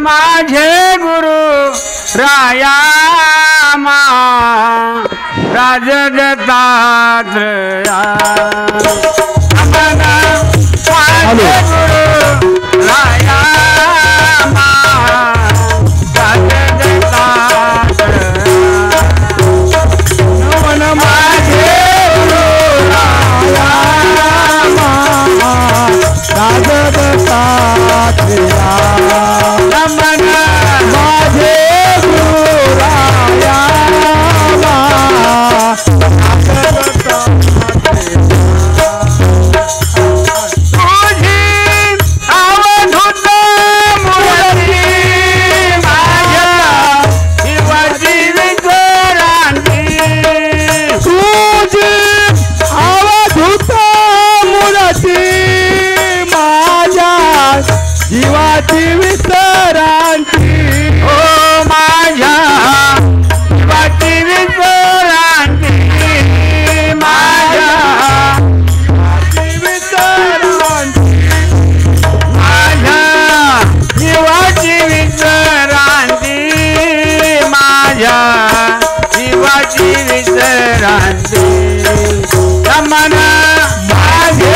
माझे गुरु राया राजदत्तात्रया माझे गुरु राया जीवाची विसरांची ओ माझ्या जीवाची विसरांची माझ्या विसरांची माझ्या जीवाची विसरांची माझ्या जीवाची विसरांची रमण माझे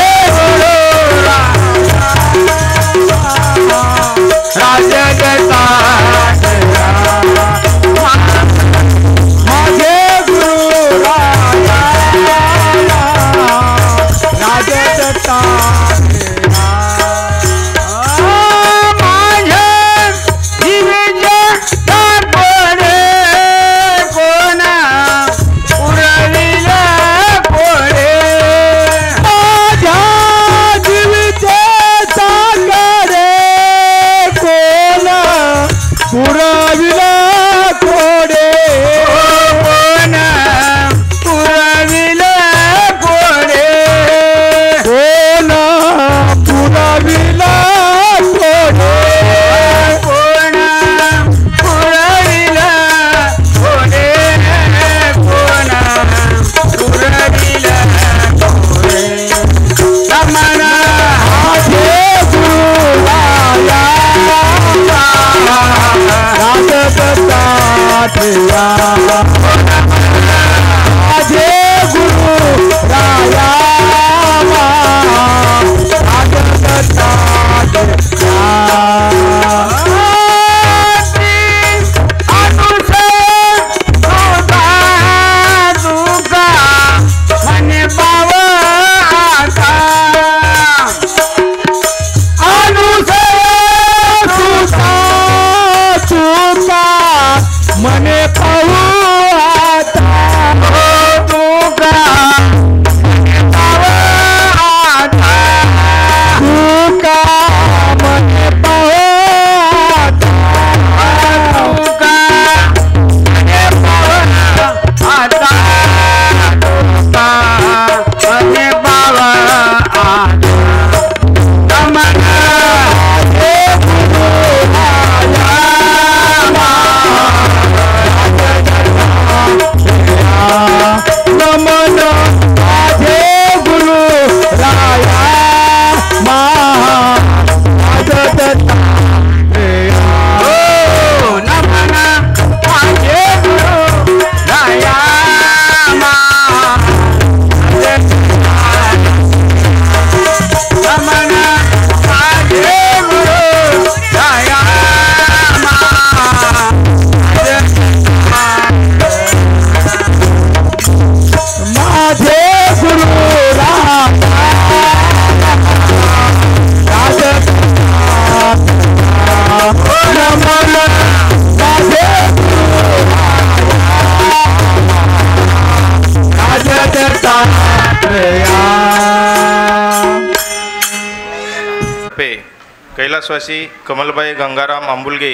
कैलासवासी कमलबाई गंगाराम आंबुलगे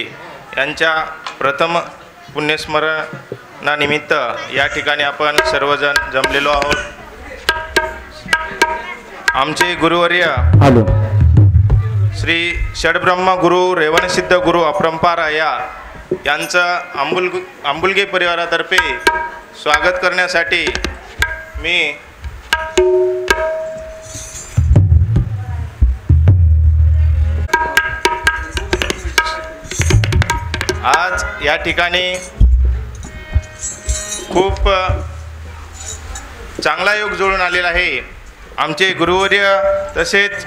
यांच्या प्रथम पुण्यस्मरणानिमित्त या ठिकाणी आपण सर्वजण जमलेलो आहोत। आमचे गुरुवर्य श्री षडब्रह्म गुरु रेवणसिद्ध गुरु अपरंपार या यांचं आंबुलगे परिवारातर्फे स्वागत करण्यासाठी मी आज या ठिकाणी खूप चांगला योग जुळून आलेला आहे. आमचे गुरुवर्य तसेच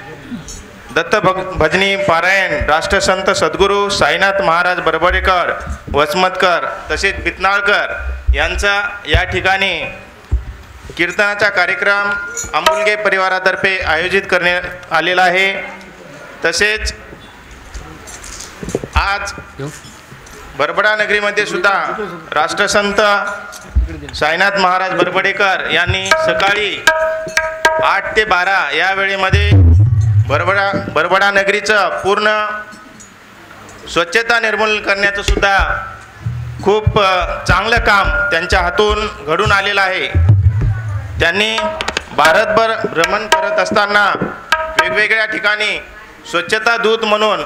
भजनी पारायण राष्ट्रसंत सद्गुरू साईनाथ महाराज बरबडेकर, वसमतकर तसेच बितनाळकर यांचा या ठिकाणी कीर्तनाचा कार्यक्रम आंबुलगे परिवारातर्फे आयोजित करण्यात आलेला आहे. तसेच आज बरबडा नगरीमध्ये सुद्धा राष्ट्रसंत साईनाथ महाराज बरबडेकर यांनी सकाळी 8 ते 12 या वेळेमध्ये बरबडा नगरीचं पूर्ण स्वच्छता निर्मूलन करण्याचं सुद्धा खूप चांगलं काम त्यांच्या हातून घडून आलेलं आहे. त्यांनी भारतभर भ्रमण करत असताना वेगवेगळ्या ठिकाणी स्वच्छता दूत म्हणून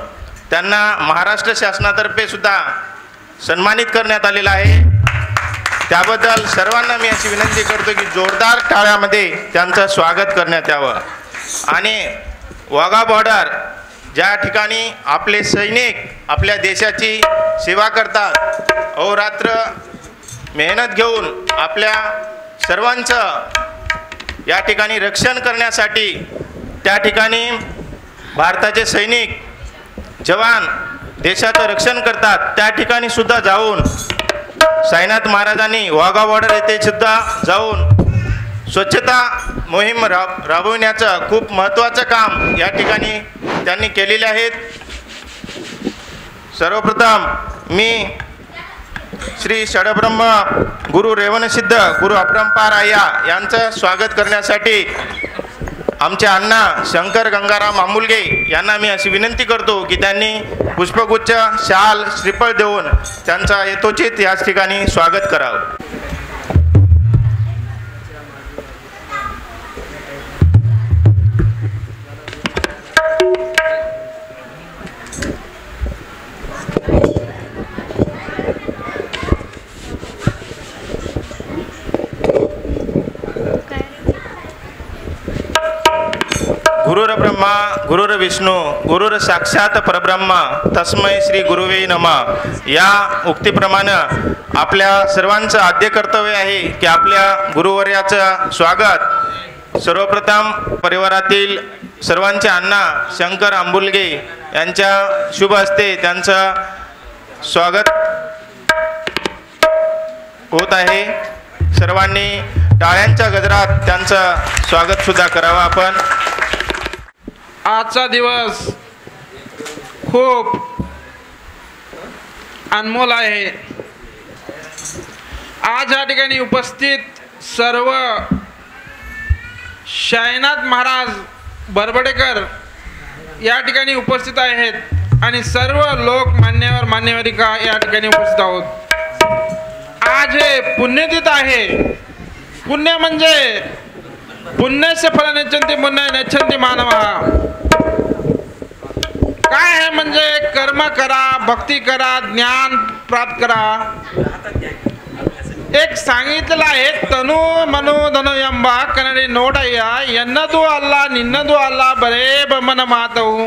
त्यांना महाराष्ट्र शासनातर्फे सुद्धा सन्मानित करण्यात आलेलं आहे. त्याबद्दल सर्वांना मी अशी विनंती करतो की जोरदार टाळ्यामध्ये त्यांचं स्वागत करण्यात यावं. आणि वाघा बॉर्डर ज्या ठिकाणी आपले सैनिक आपल्या देशाची सेवा करतात, अहोरात्र मेहनत घेऊन आपल्या सर्वांचं या ठिकाणी रक्षण करण्यासाठी त्या ठिकाणी भारताचे सैनिक जवान देशाचं रक्षण करतात. त्या ठिकाणी सुद्धा जाऊन साईनाथ महाराजांनी वाघा बॉर्डर येथे सुद्धा जाऊन स्वच्छता मोहीम राबविण्याचं खूप महत्त्वाचं काम या ठिकाणी त्यांनी केलेले आहेत. सर्वप्रथम मी श्री षडब्रह्म गुरु रेवणसिद्ध गुरु अपरंपार आया यांचं स्वागत करण्यासाठी आमचे अण्णा शंकर गंगाराम आंबुलगे यांना मी अशी विनंती करतो की त्यांनी पुष्पगुच्छ, शाल, श्रीफळ देऊन त्यांचा यथोचित याच ठिकाणी स्वागत करावं. गुरुर ब्रह्मा गुरुर विष्णू गुरुर साक्षात परब्रह्म तस्मै श्री गुरुवे नमः. या उक्तीप्रमाणे आपल्या सर्वांचं आद्य कर्तव्य आहे की आपल्या गुरुवर्याचं स्वागत सर्वप्रथम परिवारातील सर्वांचे अण्णा शंकर आंबुलगे यांच्या शुभ हस्ते त्यांचं स्वागत होत आहे. सर्वांनी टाळ्यांच्या गजरात त्यांचं स्वागत सुद्धा करावं. आपण आजचा दिवस खूप अनमोल आहे. आज या ठिकाणी उपस्थित सर्व साईनाथ महाराज बरबडेकर या ठिकाणी उपस्थित आहेत आणि सर्व लोक मान्यवरिका या ठिकाणी उपस्थित आहोत. आज हे पुण्यतिथ आहे. पुण्य म्हणजे पुण्यस्य फल नेच्छन्ति पुण्य नेच्छन्ति मानवः. काय आहे म्हणजे कर्म करा, भक्ती करा, ज्ञान प्राप्त करा. एक सांगितलेलं आहे तनु मनु धनु यंबा कन्नडी नोडಯ್ಯ ಎನ್ನದು ಅಲ್ಲ ನಿನ್ನದು ಅಲ್ಲ बरे बमन मातऊ.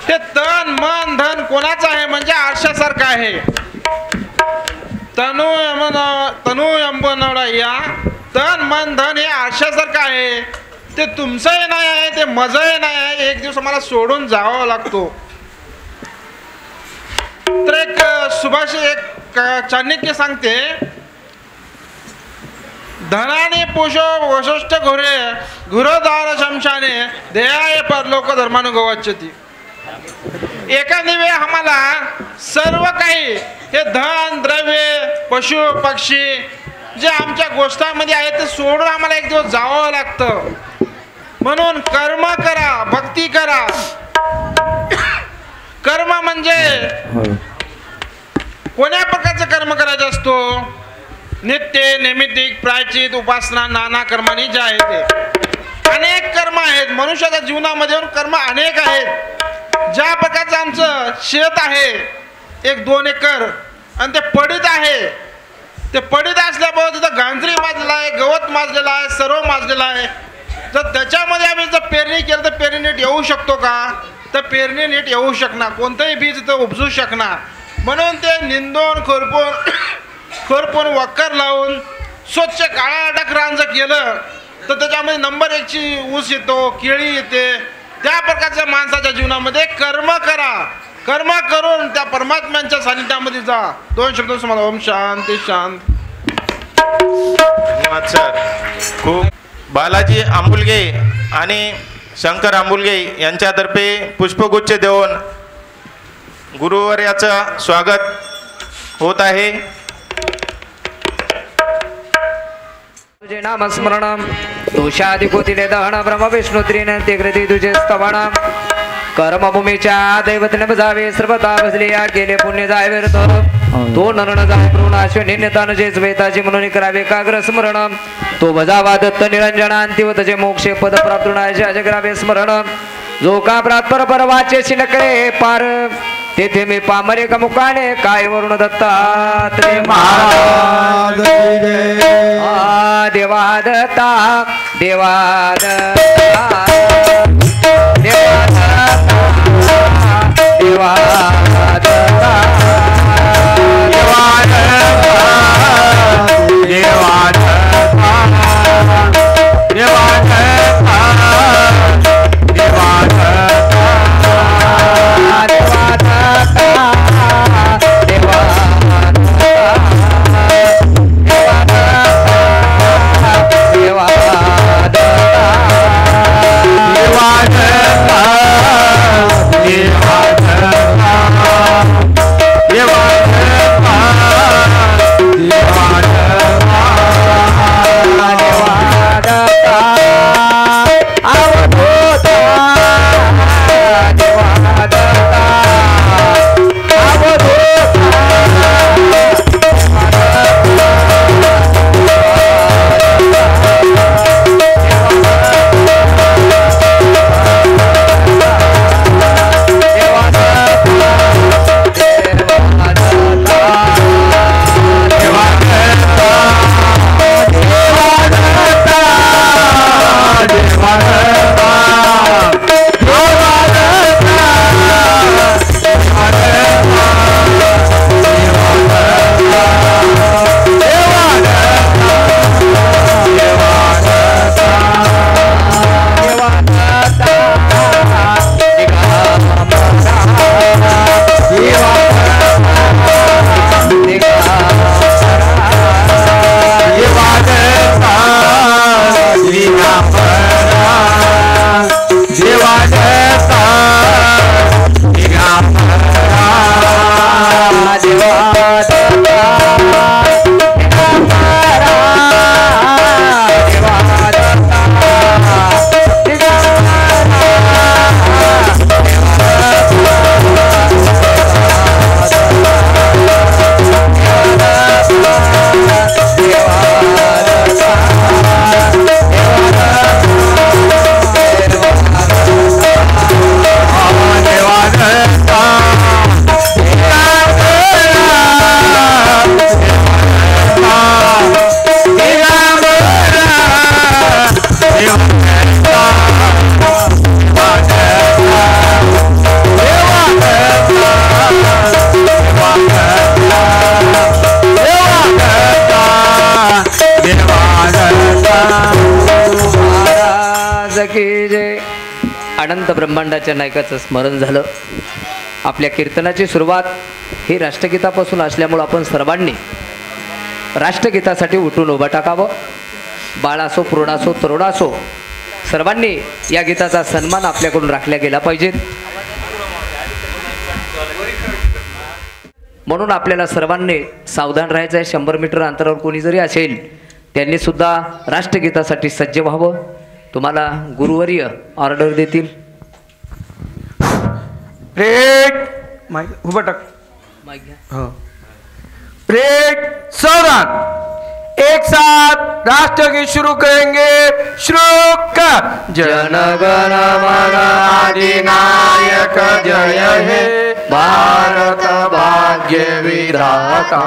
ते तन मन धन कोणाचं आहे म्हणजे आरशासारखं आहे. तनु यंबनोडయ్య तन मन धन हे आरशासारखं आहे. ते तुमचंही नाही आहे, ते माझंही नाही आहे. एक दिवस मला सोडून जावं लागतो. तर एक सुभाष एक चाणक्य सांगते धनाने पोषो वशिष्ठ घोरे घुरोदार शमशाने देहाय परलोक धर्मानुगवाच्यती. एखादी वेळ आम्हाला सर्व काही हे धन द्रव्य पशु पक्षी जे आमच्या गोष्टांमध्ये आहे ते सोडून आम्हाला एक दिवस जावं लागतं. म्हणून कर्म करा, भक्ती करा. कर्म म्हणजे कोण्या प्रकारचं कर्म करायचं असतो? नित्य नैमित्तिक प्रायचित उपासना नाना कर्मांनी जे आहे ते अनेक कर्म आहेत. मनुष्याच्या जीवनामध्ये कर्म अनेक आहेत. ज्या प्रकारचं आमचं शेत आहे एक 2 एकर आणि ते पडीत आहे. ते पडीत असल्यामुळे तिथं गांजरी माजलेला आहे, गवत माजलेला आहे, सर्व माजलेला आहे. तर त्याच्यामध्ये आम्ही जर पेरणी केलं तर पेरणी नीट येऊ शकतो का? तर पेरणी नीट येऊ शकणार, कोणतंही बीज इथं उपजू शकणार. म्हणून ते निंदून खुरपून वक्कर लावून स्वच्छ काळाडक रान जर केलं तर त्याच्यामध्ये नंबर 1 ची ऊस येतो, केळी येते. त्या प्रकारच्या माणसाच्या जीवनामध्ये कर्म करा, कर्म करून त्या परमात्म्यांच्या सानिध्यामध्ये जा. 2 शब्द तुम्हाला ओम शांती शांत. धन्यवाद सर. खूप बालाजी आंबुलगे आणि शंकर आंबुलगे यांच्यातर्फे पुष्पगुच्छ देऊन गुरुवर्याचं स्वागत होत आहे. तुझे नामस्मरण दोषाधिकोतीने दहन ब्रह्म विष्णू त्रिने ते कृती तुझे स्तवण कर्मभूमीच्या दैवतने बजावे सर्वता बसले या गेले पुण्य जाय व्यर्थ तो नरण जाय प्रणाश्वनी नेतान जे वेताचे म्हणून करावे काग्र स्मरण तो बजावा दत्त निरंजना अंतिव तजे मोक्षे पद प्राप्त होण्याचे अजग्रावे स्मरण जो का प्रात्पर परवाचे शिनकळे पार तेथे मी पामरे का मुकाने काय वरुण दत्तात्रय महाराज देवा दत्ता देवा दत्ता देवा दत्ता देवा दत्ता अनंत ब्रह्मांडाच्या नायकाचं स्मरण झालं. आपल्या कीर्तनाची सुरुवात ही राष्ट्रगीतापासून असल्यामुळं आपण सर्वांनी राष्ट्रगीतासाठी उठून उभं टाकावं. बाळासो प्रौढासो तरुणासो सर्वांनी या गीताचा सन्मान आपल्याकडून राखला गेला पाहिजे. म्हणून आपल्याला सर्वांनी सावधान राहायचं आहे. 100 मीटर अंतरावर कोणी जरी असेल त्यांनी सुद्धा राष्ट्रगीतासाठी सज्ज व्हावं. तुम्हाला गुरुवर्य ऑर्डर देतील. उभं टाक. सावधान. एक साथ राष्ट्रगीत शुरू करेंगे. शुरू कर. जनगण मन अधिनायक जय हे. भारत भाग्य विधाता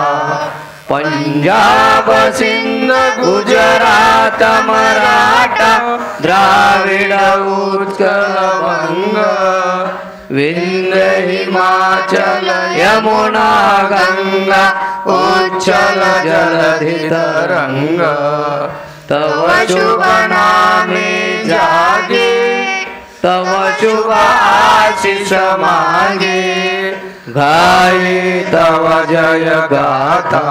पंजाब सिंध गुजरात मराठा द्राविड उत्कल बंग विंध्य हिमाचल यमुना गंगा उच्चल जलधि तरंग तव शुभ नामे जागे तव शुभ आशीष मांगे गाये तव जय गाथा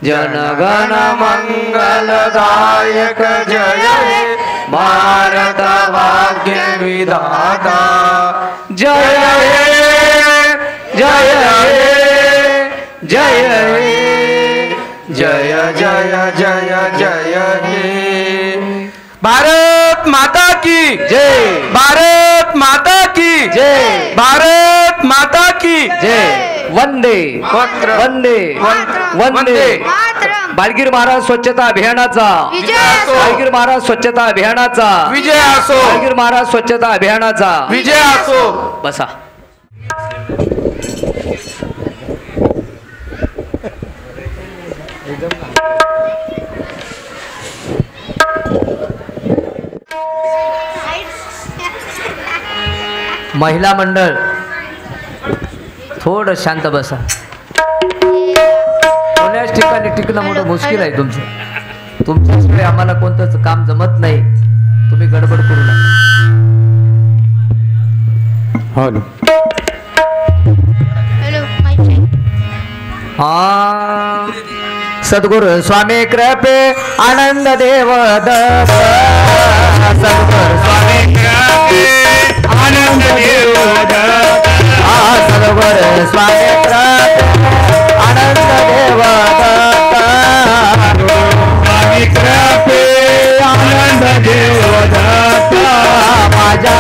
जनगण मंगलदायक जय हे भारत भाग्य विधाता जय हे जय हे जय हे जय जय जय जय हे भारत माता की जय भारत माता की जय भारत माता की जय वंदे वक्र वंदे वंदे बाळगीर महाराज स्वच्छता अभियानाचा विजय असो बाळगीर महाराज स्वच्छता अभियानाचा विजय असो बाळगीर महाराज स्वच्छता अभियानाचा विजय असो बसा महिला मंडळ थोडं शांत बसा कोण्याच ठिकाणी टिकणं मोठं मुश्किल आहे तुमचं तुमच्याशिवाय आम्हाला कोणतंच काम जमत नाही तुम्ही गडबड करू नका हॅलो हा सद्गुरु स्वामी कृपे आनंद देव दत्त सद्गुरु स्वामी कृपे आनंद देव दत्त सद्गुरु स्वामी कृपे आनंद देव दत्त स्वामी कृपे आनंद देव दत्त माझ्या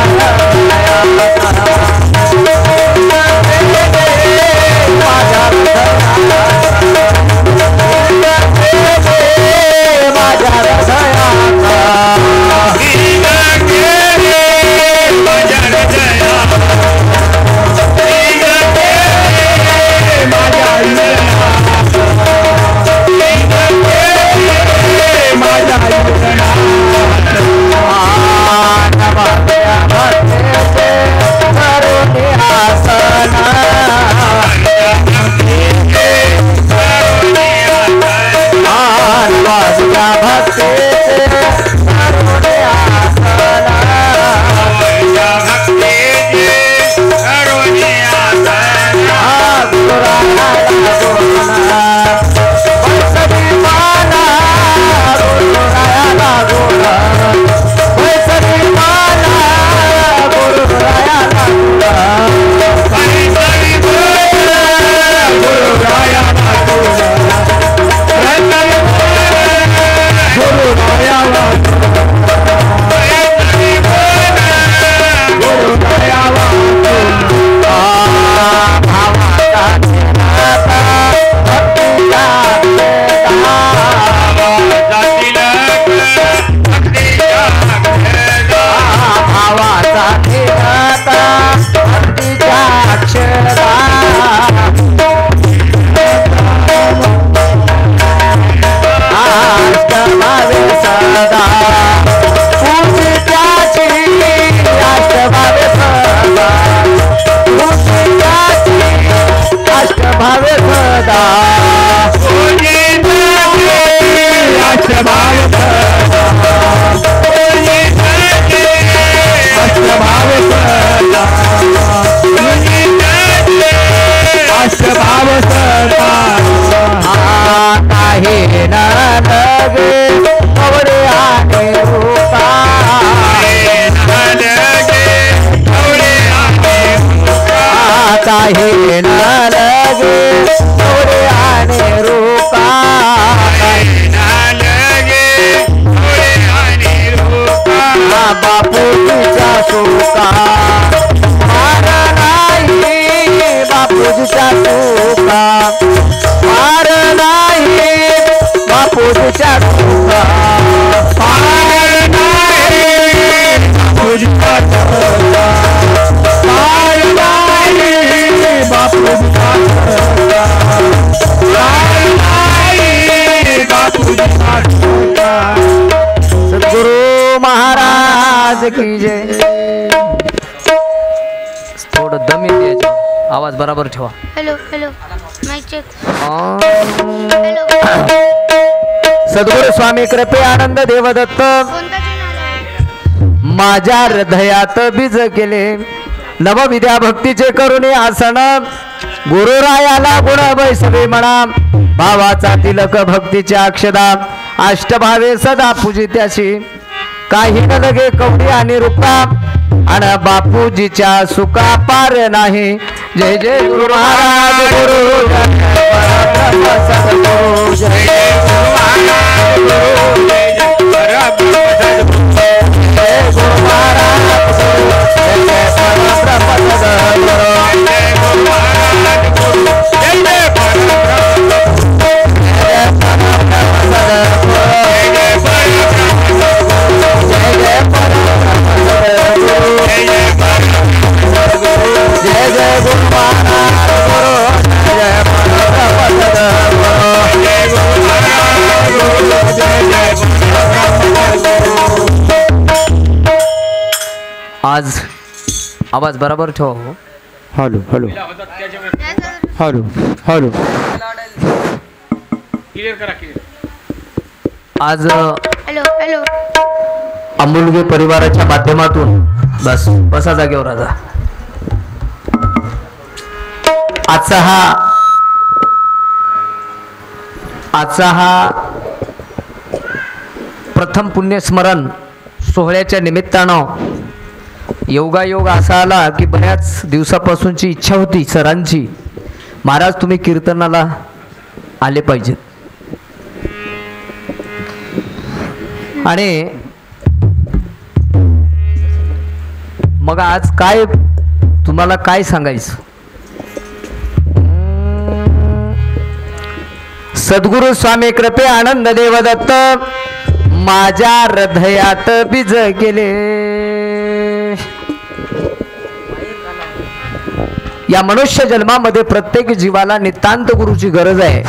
आवाज बरोबर ठेवा. Hello hello mike check. Hello. Hello. Sadguru Swami कृपे आनंद देवदत्त कोणता चॅनल आहे? माझ्या हृदयात बीज केले नवविद्या भक्तीचे करुणे आसन गुरुरायाला गुण वैसवे म्हणा भावाचा तिलक भक्तीच्या अक्षदा अष्टभावे सदा पूजित्याशी काही न लगे कवडी आणि रुपा आणि बापूजीच्या सुका पार नाही. जय जय गुरु महाराज गुरु सद्गुरु जय जय गुरु महाराज गुरु जय जय गुरु महाराज जय जय परब्रह्म सद्गुरु जय गुरु महाराज गुरु जय जय परब्रह्म जय जय गुरु महाराज गुरु जय गुरु महाराज गुरु जय आज आवाज बरोबर ठेवा. Hello hello hello hello. आज हॅलो हॅलो. अमूल्य परिवाराच्या माध्यमातून बसा जागेवर राजा. आजचा हा प्रथम पुण्यस्मरण सोहळ्याच्या निमित्तानं योगायोग असा आला की बऱ्याच दिवसापासूनची इच्छा होती सरांची, महाराज तुम्ही कीर्तनाला आले पाहिजेत. आणि मग आज काय तुम्हाला काय सांगायचं. सद्गुरु स्वामी कृपे आनंद देवदत्त माझ्या हृदयात बीज केले. या मनुष्य जन्मामध्ये प्रत्येक जीवाला नितांत गुरुची गरज आहे,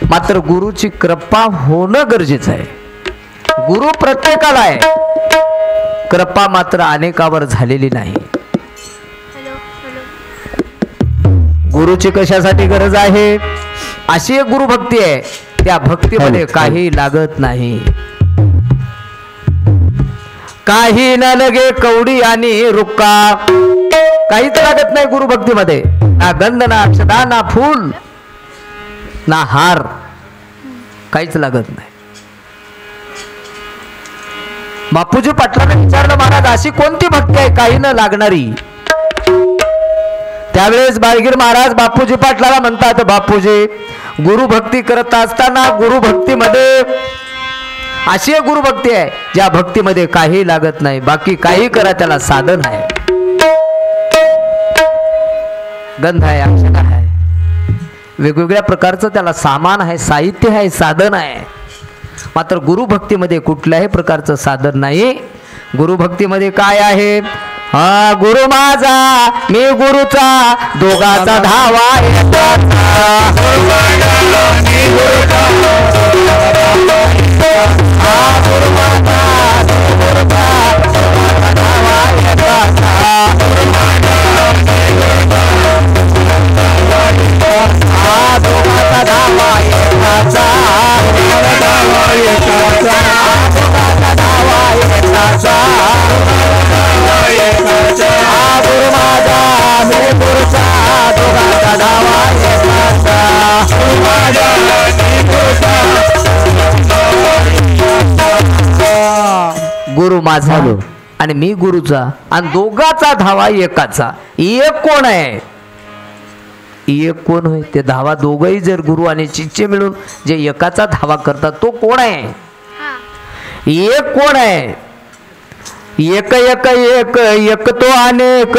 मात्र गुरुची कृपा होणं गरजेचं आहे. गुरु प्रत्येकाला आहे, कृपा मात्र अनेकावर झालेली नाही. Hello hello. गुरुची कशासाठी गरज आहे. अशी एक गुरु भक्ती आहे, त्या भक्तीमध्ये काही लागत नाही. काही न लगे कवडी आणि रुक्का, काहीच लागत नाही गुरु भक्तीमध्ये. ना गंध ना अक्षता ना फूल ना हार, काहीच लागत नाही. बापूजी पाटलांना विचारलं महाराज अशी कोणती भक्ती आहे काही न लागणारी. त्यावेळेस बाळगीर महाराज बापूजी पाटलाला म्हणतात, बापूजी गुरु भक्ती करत असताना गुरु भक्तीमध्ये अशी एक गुरु भक्ती आहे ज्या भक्तीमध्ये काही लागत नाही, बाकी काही करा त्याला साधन आहे. गंध आहे, अक्षता आहे, वेगवेगळ्या प्रकारचं त्याला सामान आहे, साहित्य आहे, साधन आहे. मात्र गुरु भक्तीमध्ये कुठल्याही प्रकारचं साधन नाही. गुरु भक्तीमध्ये काय आहे. हा गुरु माझा मी गुरुचा दोघाचा धावा गुरु माझा आणि मी गुरुचा आणि दोघाचा धावा एकाचा. एक कोण आहे. एक कोण होय ते धावा दोघही जर गुरु आणि शिष्य मिळून जे एकाचा धावा करतात तो कोण आहे. एक कोण आहे. एक एक एक एक तो अनेक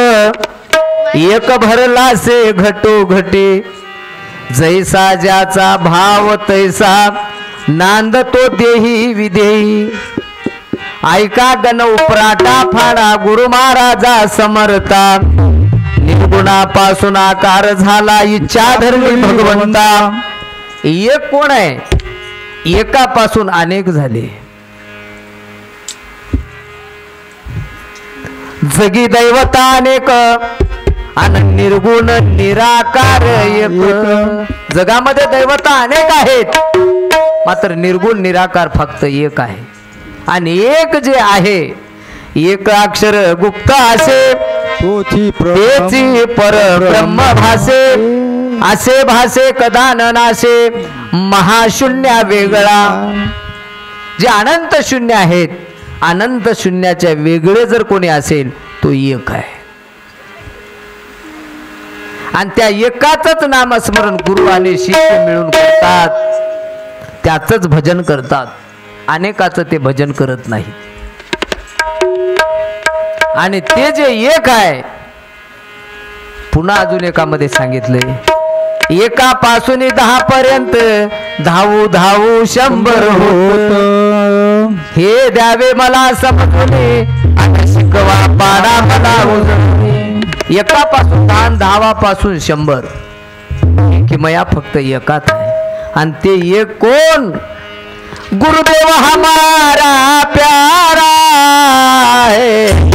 एक भरला से घटो घटे जैसा ज्याचा भाव तैसा नांद तो देही विदेही. ऐका गण उपराटा फाडा गुरु महाराजा समर्था निर्गुणापासून आकार झाला इच्छा धरली भगवंता. एक कोण आहे. एकापासून अनेक झाले. जगी दैवता अनेक आणि निर्गुण निराकार एक. जगामध्ये दैवता अनेक आहेत, मात्र निर्गुण निराकार फक्त एक आहे. आणि एक जे आहे, एक अक्षर गुप्त असे तेची पर ब्रह्म भासे. असे भासे कदा न नासे, महाशून्य वेगळा. जे अनंत शून्य आहेत, अनंत शून्याच्या वेगळे जर कोणी असेल तो एक आहे. आणि त्या एकाच नामस्मरण गुरु आणि शिष्य मिळून करतात, त्याच भजन करतात. अनेकाचं ते भजन करत नाही. आणि ते जे एक आहे, पुन्हा अजून एकामध्ये सांगितलंय, एकापासून 10 पर्यंत धावू धावू 100 होत. हे द्यावे मला समजूने आणि शिकवा पाडा मला उजळून. एकापासून 10, 10 पासून 100 किमया फक्त एकात आहे. आणि ते एक कोण? गुरुदेव हमारा प्यारा है.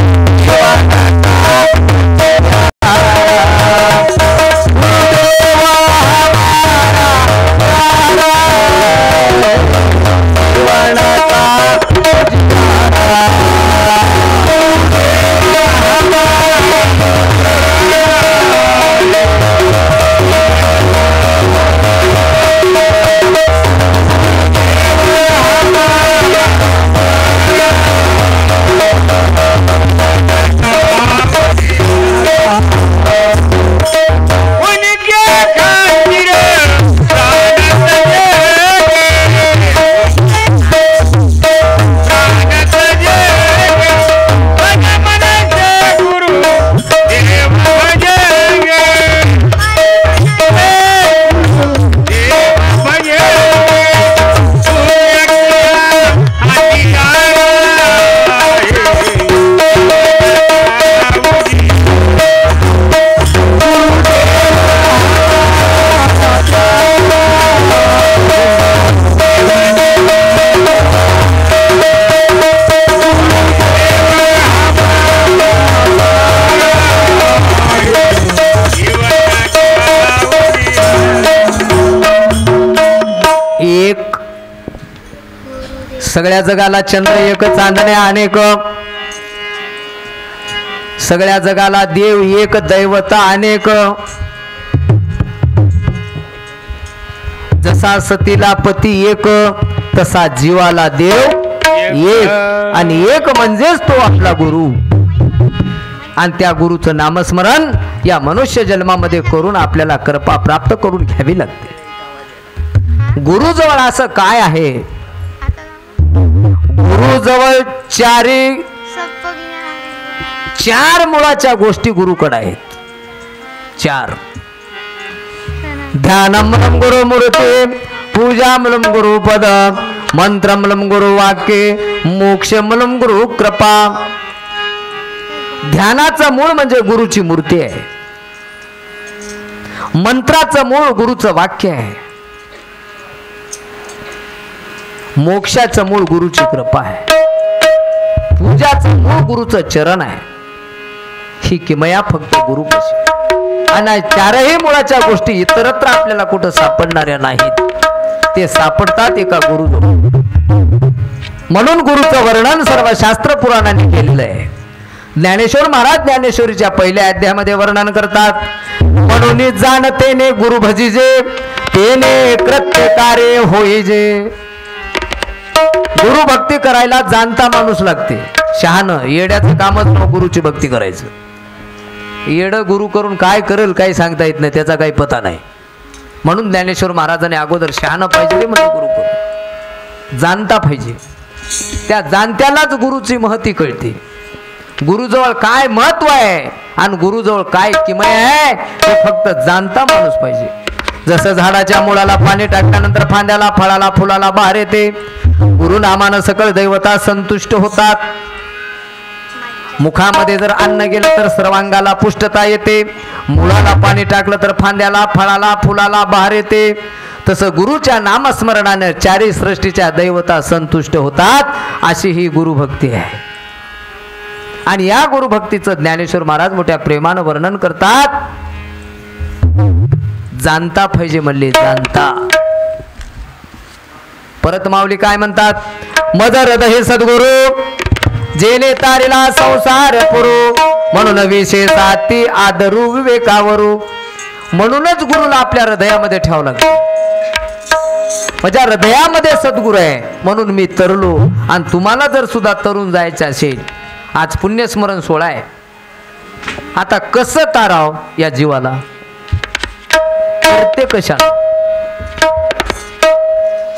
सगळ्या जगाला चंद्र एक, चांदण्या अनेक. सगळ्या जगाला देव एक, दैवता अनेक. जसा सतीला पती एक, तसा जीवाला देव एक. आणि एक म्हणजेच तो आपला गुरु. आणि त्या गुरुचं नामस्मरण या मनुष्य जन्मामध्ये करून आपल्याला कृपा प्राप्त करून घ्यावी लागते. गुरुजवळ असं काय आहे? गुरुजवळ 4 मुळाच्या गोष्टी गुरुकडे आहेत. 4. ध्यानमलम गुरु मूर्ती, पूजामलम गुरु पद, मंत्रमलम गुरु वाक्य, मोक्षमलम गुरु कृपा. ध्यानाचं मूळ म्हणजे गुरुची मूर्ती आहे. मंत्राचं मूळ गुरुचं वाक्य आहे. मोक्षाचं मूळ गुरुची कृपा आहे. पूजाचं मूळ गुरुचं चरण आहे. ही किमया फक्त गुरु कशी. आणि 4ही मुळाच्या गोष्टी इतरत्र आपल्याला कुठं सापडणाऱ्या नाहीत. ते सापडतात एका गुरुजवळ. म्हणून गुरुचं वर्णन सर्व शास्त्र पुराणांनी केलेलं आहे. ज्ञानेश्वर महाराज ज्ञानेश्वरीच्या पहिल्या अध्यायामध्ये वर्णन करतात. म्हणून जाणतेने गुरु भजिजे, तेने कृत्य कार्य होईजे. गुरु भक्ती करायला जाणता माणूस लागते. शहाणं येड्याचं कामच गुरुची भक्ती करायचं. येड गुरु करून काय करेल काही सांगता येत नाही, त्याचा काही पता नाही. म्हणून ज्ञानेश्वर महाराजांनी अगोदर शहाणं पाहिजे म्हणजे गुरु करून जाणता पाहिजे. त्या जाणत्यालाच गुरुची महती कळते. गुरुजवळ काय महत्व आहे आणि गुरुजवळ काय किमया आहे ते फक्त जाणता माणूस पाहिजे. जसं झाडाच्या मुळाला पाणी टाकल्यानंतर फांद्याला, फळाला, फुलाला बहार येते. गुरुनामानं सकळ दैवता संतुष्ट होतात. मुखामध्ये जर अन्न गेलं तर सर्वांगाला पुष्टता येते. मुळाला पाणी टाकलं तर फांद्याला, फळाला, फुलाला बहार येते. तसं गुरुच्या नामस्मरणाने 4ही सृष्टीच्या दैवता संतुष्ट होतात. अशी ही गुरुभक्ती आहे. आणि या गुरुभक्तीचं ज्ञानेश्वर महाराज मोठ्या प्रेमानं वर्णन करतात. जाणता पाहिजे म्हणले, जाणता. परत माऊली काय म्हणतात, मज हृदय सद्गुरु जेने तारिला संसार पुरू, म्हणून विशेषाती आदरू विवेकावरू. म्हणूनच गुरुला आपल्या हृदयामध्ये ठेवावं लागतं. माझ्या हृदयामध्ये सद्गुरू आहे म्हणून मी तरलो. आणि तुम्हाला जर सुद्धा तरुण जायचं असेल, आज पुण्यस्मरण सोहळा आहे, आता कसं ताराव या जीवाला, तर ते कशाला,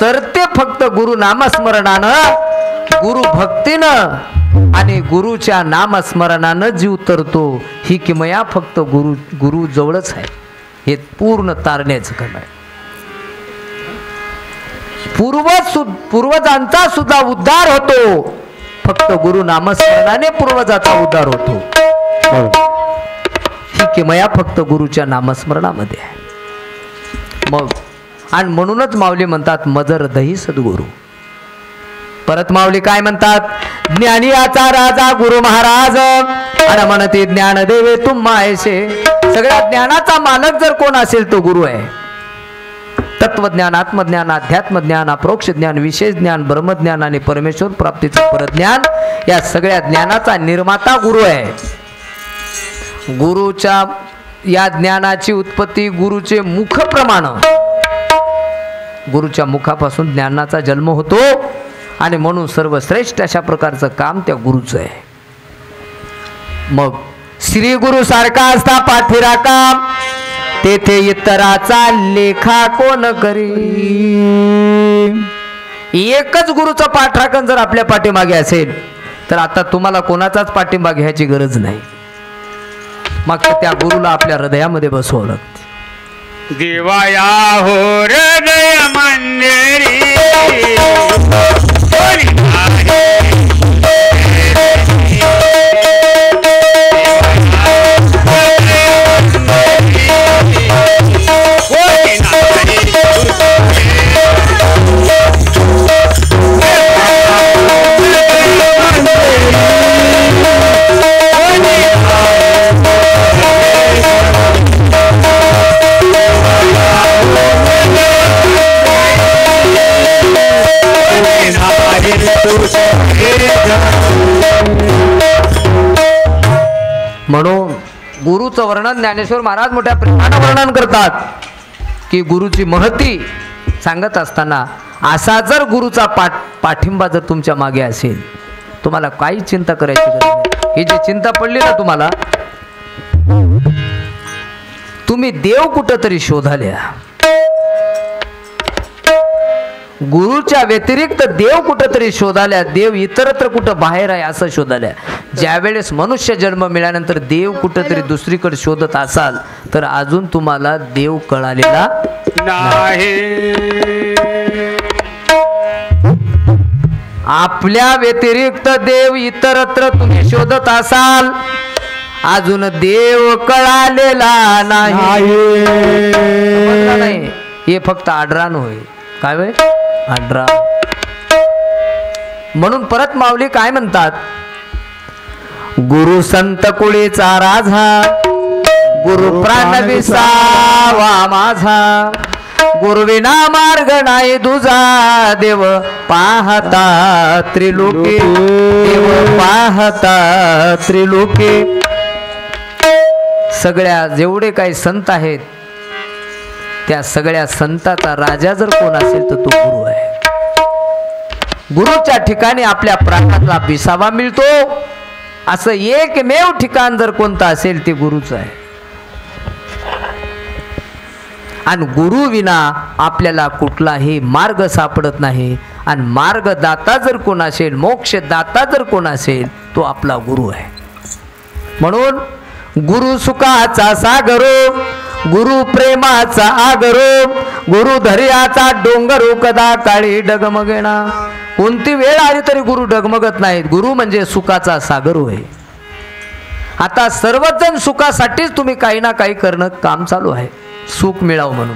तर ते फक्त गुरु नामस्मरणानं, गुरु भक्तीनं आणि गुरुच्या नामस्मरणानं जीव तरतो. ही किमया फक्त गुरु जवळच आहे. हे पूर्ण तारण्याचं काम आहे. पूर्वजांचा सुद्धा उद्धार होतो, फक्त गुरु नामस्मरणाने पूर्वजाचा उद्धार होतो. ही किमया फक्त गुरुच्या नामस्मरणामध्ये आहे. मग आणि म्हणूनच माऊली म्हणतात मजर दही सद्गुरु. परत माऊली काय म्हणतात, ज्ञानी याचा राजा गुरु महाराज, आणि म्हणते ज्ञान देवे तुम्हा ऐसे. सगळ्या ज्ञानाचा मालक जर कोण असेल तो गुरु आहे. तत्वज्ञान, आत्मज्ञान, अध्यात्मज्ञान, अप्रोक्ष ज्ञान, विशेष ज्ञान, ब्रह्मज्ञान आणि परमेश्वर प्राप्तीचं परज्ञान, या सगळ्या ज्ञानाचा निर्माता गुरु आहे. गुरुच्या या ज्ञानाची उत्पत्ती गुरुचे मुख प्रमाण, गुरुच्या मुखापासून ज्ञानाचा जन्म होतो. आणि म्हणून सर्वश्रेष्ठ अशा प्रकारचं काम त्या गुरुचं आहे. मग श्री गुरु सारखा असता पाठीरा काम, तेथे इतराचा लेखा कोण करी. एकच गुरुचं पाठराखण जर आपल्या पाठीमागे असेल तर आता तुम्हाला कोणाचाच पाठिंबा घ्यायची गरज नाही. मग त्या गुरुला आपल्या हृदयामध्ये बसवावं लागते. देवाया हो हृदय मंदिरी म्हणून गुरुचं वर्णन ज्ञानेश्वर महाराज मोठ्या प्रेमानं वर्णन करतात की गुरुची महती सांगत असताना असा जर गुरुचा पाठिंबा जर तुमच्या मागे असेल, तुम्हाला काही चिंता करायची गरज नाही. ही जी चिंता पडली ना तुम्हाला, तुम्ही देव कुठंतरी शोधाल्या. गुरुच्या व्यतिरिक्त देव कुठंतरी शोधाल्या, देव इतरत्र कुठं बाहेर आहे असं शोधाल्या. ज्या वेळेस मनुष्य जन्म मिळाल्यानंतर देव कुठंतरी दुसरीकडे शोधत असाल तर अजून तुम्हाला देव कळालेला नाही. आपल्या व्यतिरिक्त देव इतरत्र तुम्ही शोधत असाल, अजून देव कळालेला नाही. हे फक्त आडरान होय. काय होय? आडरा. म्हणून परत माऊली काय म्हणतात, गुरु संत कुळीचा राजा, गुरु प्राण विसावा माझा, गुरुविना मार्ग नाही तुझा, देव पाहता त्रिलोके, देव पाहता त्रिलोके. सगळ्या जेवढे काही संत आहेत त्या सगळ्या संताचा राजा जर कोण असेल तर तो गुरु आहे. गुरुच्या ठिकाणी आपल्या प्राणाला विसावा मिळतो. असं एकमेव ठिकाण जर कोणतं असेल ते गुरुच आहे. आणि गुरु विना आपल्याला कुठलाही मार्ग सापडत नाही. आणि मार्गदाता जर कोण असेल, मोक्षदाता जर कोण असेल तो आपला गुरु आहे. म्हणून गुरु सुखाचा सागरो, गुरु प्रेमाचा आगरो, गुरु धैर्याचा डोंगरो, कदा काळी डगमगेना. कोणती वेळ आली तरी गुरु डगमगत नाहीत. गुरु म्हणजे सुखाचा सागर होय. आता सर्वजण सुखासाठीच तुम्ही काही ना काही करणं काम चालू आहे, सुख मिळावं म्हणून.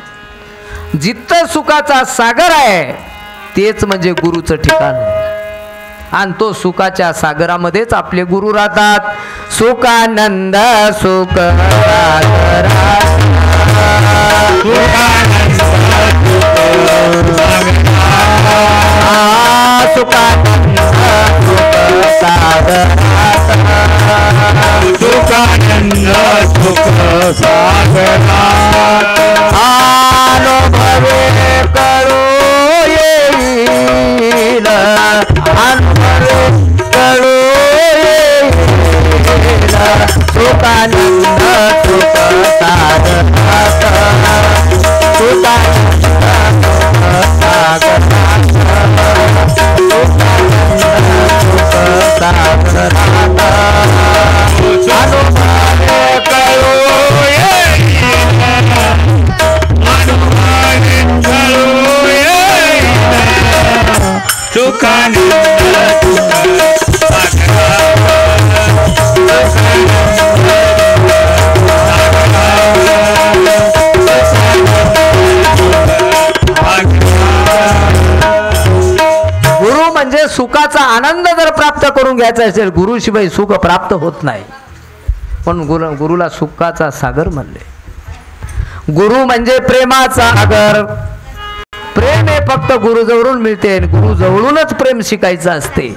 जिथं सुखाचा सागर आहे तेच म्हणजे गुरुचं ठिकाण आहे. आणि तो सुखाच्या सागरामध्येच आपले गुरु राहतात. सुखानंद सुख सुखानंद सुख सागरात अनुभवे करू येईल अनुभवे करू येईल सुखानंद सुख सागरात सुखानंद सुख सागरात गुरु म्हणजे सुखाचा आनंद जर प्राप्त करून घ्यायचा असेल, गुरुशिवाय सुख प्राप्त होत नाही. पण गुरुला सुखाचा सागर म्हणले. गुरु म्हणजे प्रेमाचा सागर. प्रेम हे फक्त गुरुजवळून मिळते. गुरुजवळूनच प्रेम शिकायचं असते.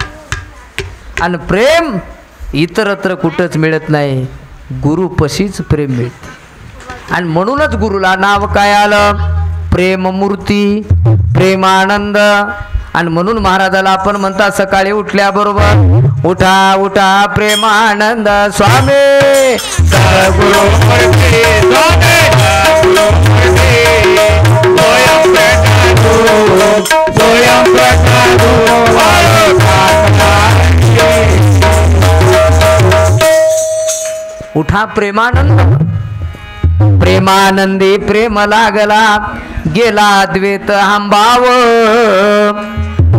आणि प्रेम इतरत्र कुठंच मिळत नाही, गुरुपशीच प्रेम मिळते. आणि म्हणूनच गुरुला नाव काय आलं? प्रेममूर्ती, प्रेमानंद. आणि म्हणून महाराजाला आपण म्हणता सकाळी उठल्याबरोबर, उठा उठा प्रेमानंद स्वामी सद्गुरु मूर्ती स्वामी सद्गुरु मूर्ती स्वयं प्रकाशू उठा प्रेमानंद. प्रेमानंदी प्रेम लागला गेला द्वैत आंबाव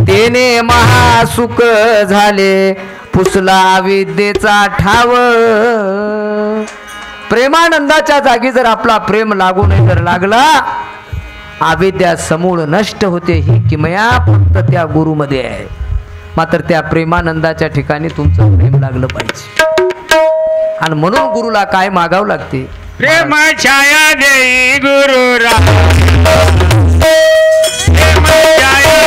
तेने महासुख झाले पुसला विद्येचा ठाव. प्रेमानंदाच्या जागी जर आपला प्रेम लागून जर लागला, अविद्या समूळ नष्ट होते. ही किमया फक्त त्या गुरुमध्ये आहे. मात्र त्या प्रेमानंदाच्या ठिकाणी तुमचं प्रेम लागलं पाहिजे. आणि म्हणून गुरुला काय मागावं लागते? प्रेम छाया देई गुरु प्रेम छाया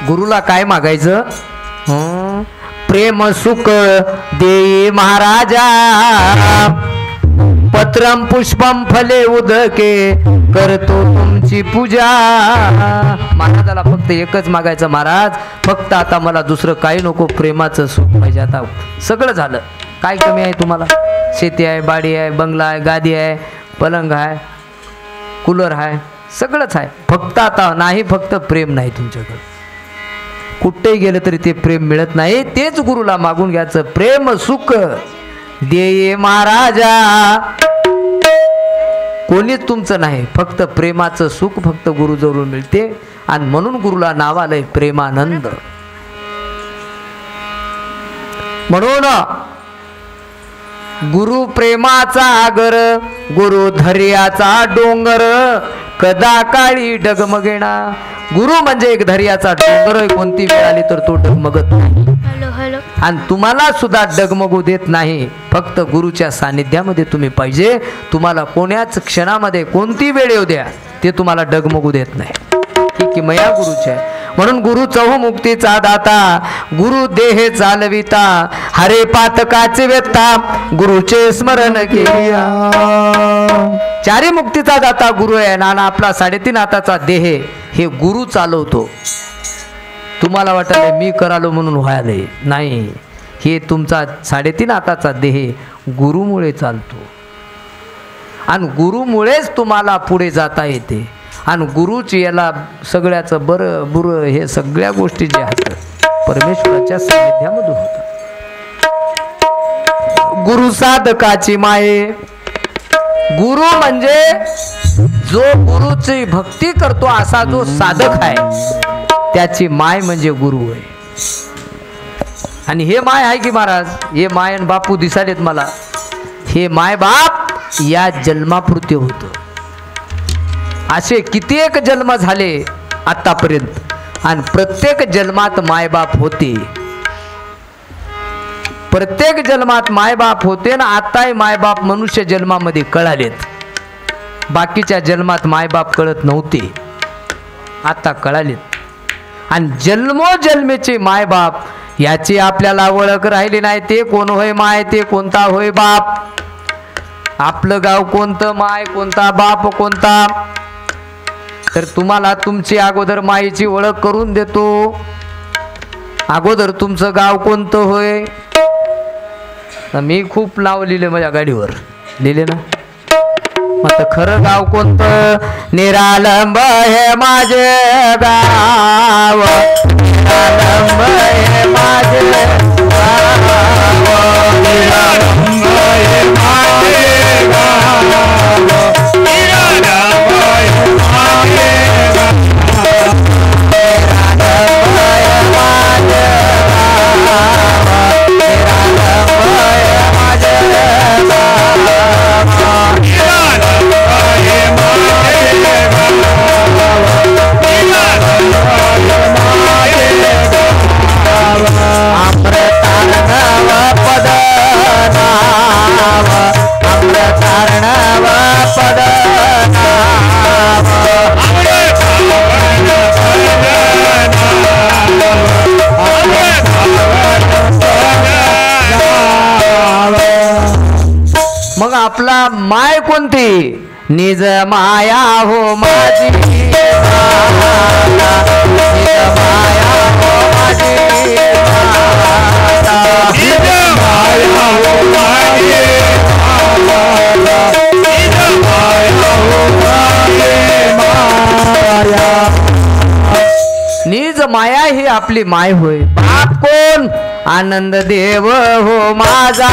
गुरुला काय मागायचं? प्रेम सुख देई महाराजा पत्रम पुष्पम फले उदके करतो तुमची पूजा. महाराजाला फक्त एकच मागायचं, महाराज फक्त आता मला दुसरं काही नको, प्रेमाचं सुख पाहिजे. आता सगळं झालं, काय कमी आहे तुम्हाला? शेती आहे, बाडी आहे, बंगला आहे, गादी आहे, पलंग आहे, कूलर आहे, सगळंच आहे. फक्त आता नाही, फक्त प्रेम नाही तुमच्याकडे. कुठेही गेलं तरी ते प्रेम मिळत नाही. तेच गुरुला मागून घ्यायचं. प्रेम सुख देये महाराजा. कोणीच तुमचं नाही, फक्त प्रेमाचं सुख फक्त गुरुजवळून मिळते. आणि म्हणून गुरुला नाव आलंय प्रेमानंद. म्हणून गुरु प्रेमाचा आगर, गुरु धैर्याचा डोंगर, कदा काळी डगमगेना. गुरु म्हणजे एक धैर्याचा डोंगर. कोणती वेळ आली तर तो डगमगत नाही. Hello hello. आणि तुम्हाला सुद्धा डगमगू देत नाही. फक्त गुरुच्या सानिध्यामध्ये तुम्ही पाहिजे. तुम्हाला कोण्याच क्षणामध्ये कोणती वेळ येऊ द्या, ते तुम्हाला डगमगू देत नाही. ही किमया गुरुची आहे. म्हणून गुरु चहुमुक्तीचा दाता, गुरु देहे चालविता, हरे पातकाचे व्यथा, गुरुचे स्मरण केल्या. चारी मुक्तीचा दाता गुरु आहे. नाना आपला 3.5 हाताचा देह हे गुरु चालवतो. तुम्हाला वाटलं मी करालो म्हणून व्हायला नाही. हे तुमचा 3.5 हाताचा देह गुरुमुळे चालतो आणि गुरुमुळेच तुम्हाला पुढे जाता येते आणि गुरुची याला सगळ्याचं बरं बुरं हे सगळ्या गोष्टी ज्या आहेत परमेश्वराच्या सानिध्यामधून होतात. गुरु साधकाची माये, गुरु म्हणजे जो गुरुची भक्ती करतो असा जो साधक आहे त्याची माय म्हणजे गुरु आहे. आणि हे माय आहे की महाराज, हे माय आणि बापू दिसालेत मला, हे माय बाप या जन्मापुरते होतं. असे कित्येक जन्म झाले आतापर्यंत आणि प्रत्येक जन्मात मायबाप होते, प्रत्येक जन्मात मायबाप होते ना. आताही मायबाप मनुष्य जन्मामध्ये कळालेत, बाकीच्या जन्मात मायबाप कळत नव्हते, आता कळालेत. आणि जन्मोजन्मेचे मायबाप याची आपल्याला ओळख राहिली नाही. ते कोण होय माय, ते कोणता होय बाप, आपलं गाव कोणतं, माय कोणता, बाप कोणता. तर तुम्हाला तुमची अगोदर मायेची ओळख करून देतो. अगोदर तुमचं गाव कोणतं होय. मी खूप नाव लिहिले माझ्या गाडीवर, लिहिले ना. मग खरं गाव कोणतं, निरालंब हे माझे गाव, निरालंब हे माझे गाव, निरालंब हे माझे गाव, निरालंब हे माझे गाव, निरालंब हे माझे गाव, निरालंब हे माझे मग आपला माय कोणती, निज माया हो माझी, निज माया हो माझी, निज माया हो माझी, निज माया हो माया. निज माया ही आपली माय होय. बाप कोण, आनंद देव हो माझा,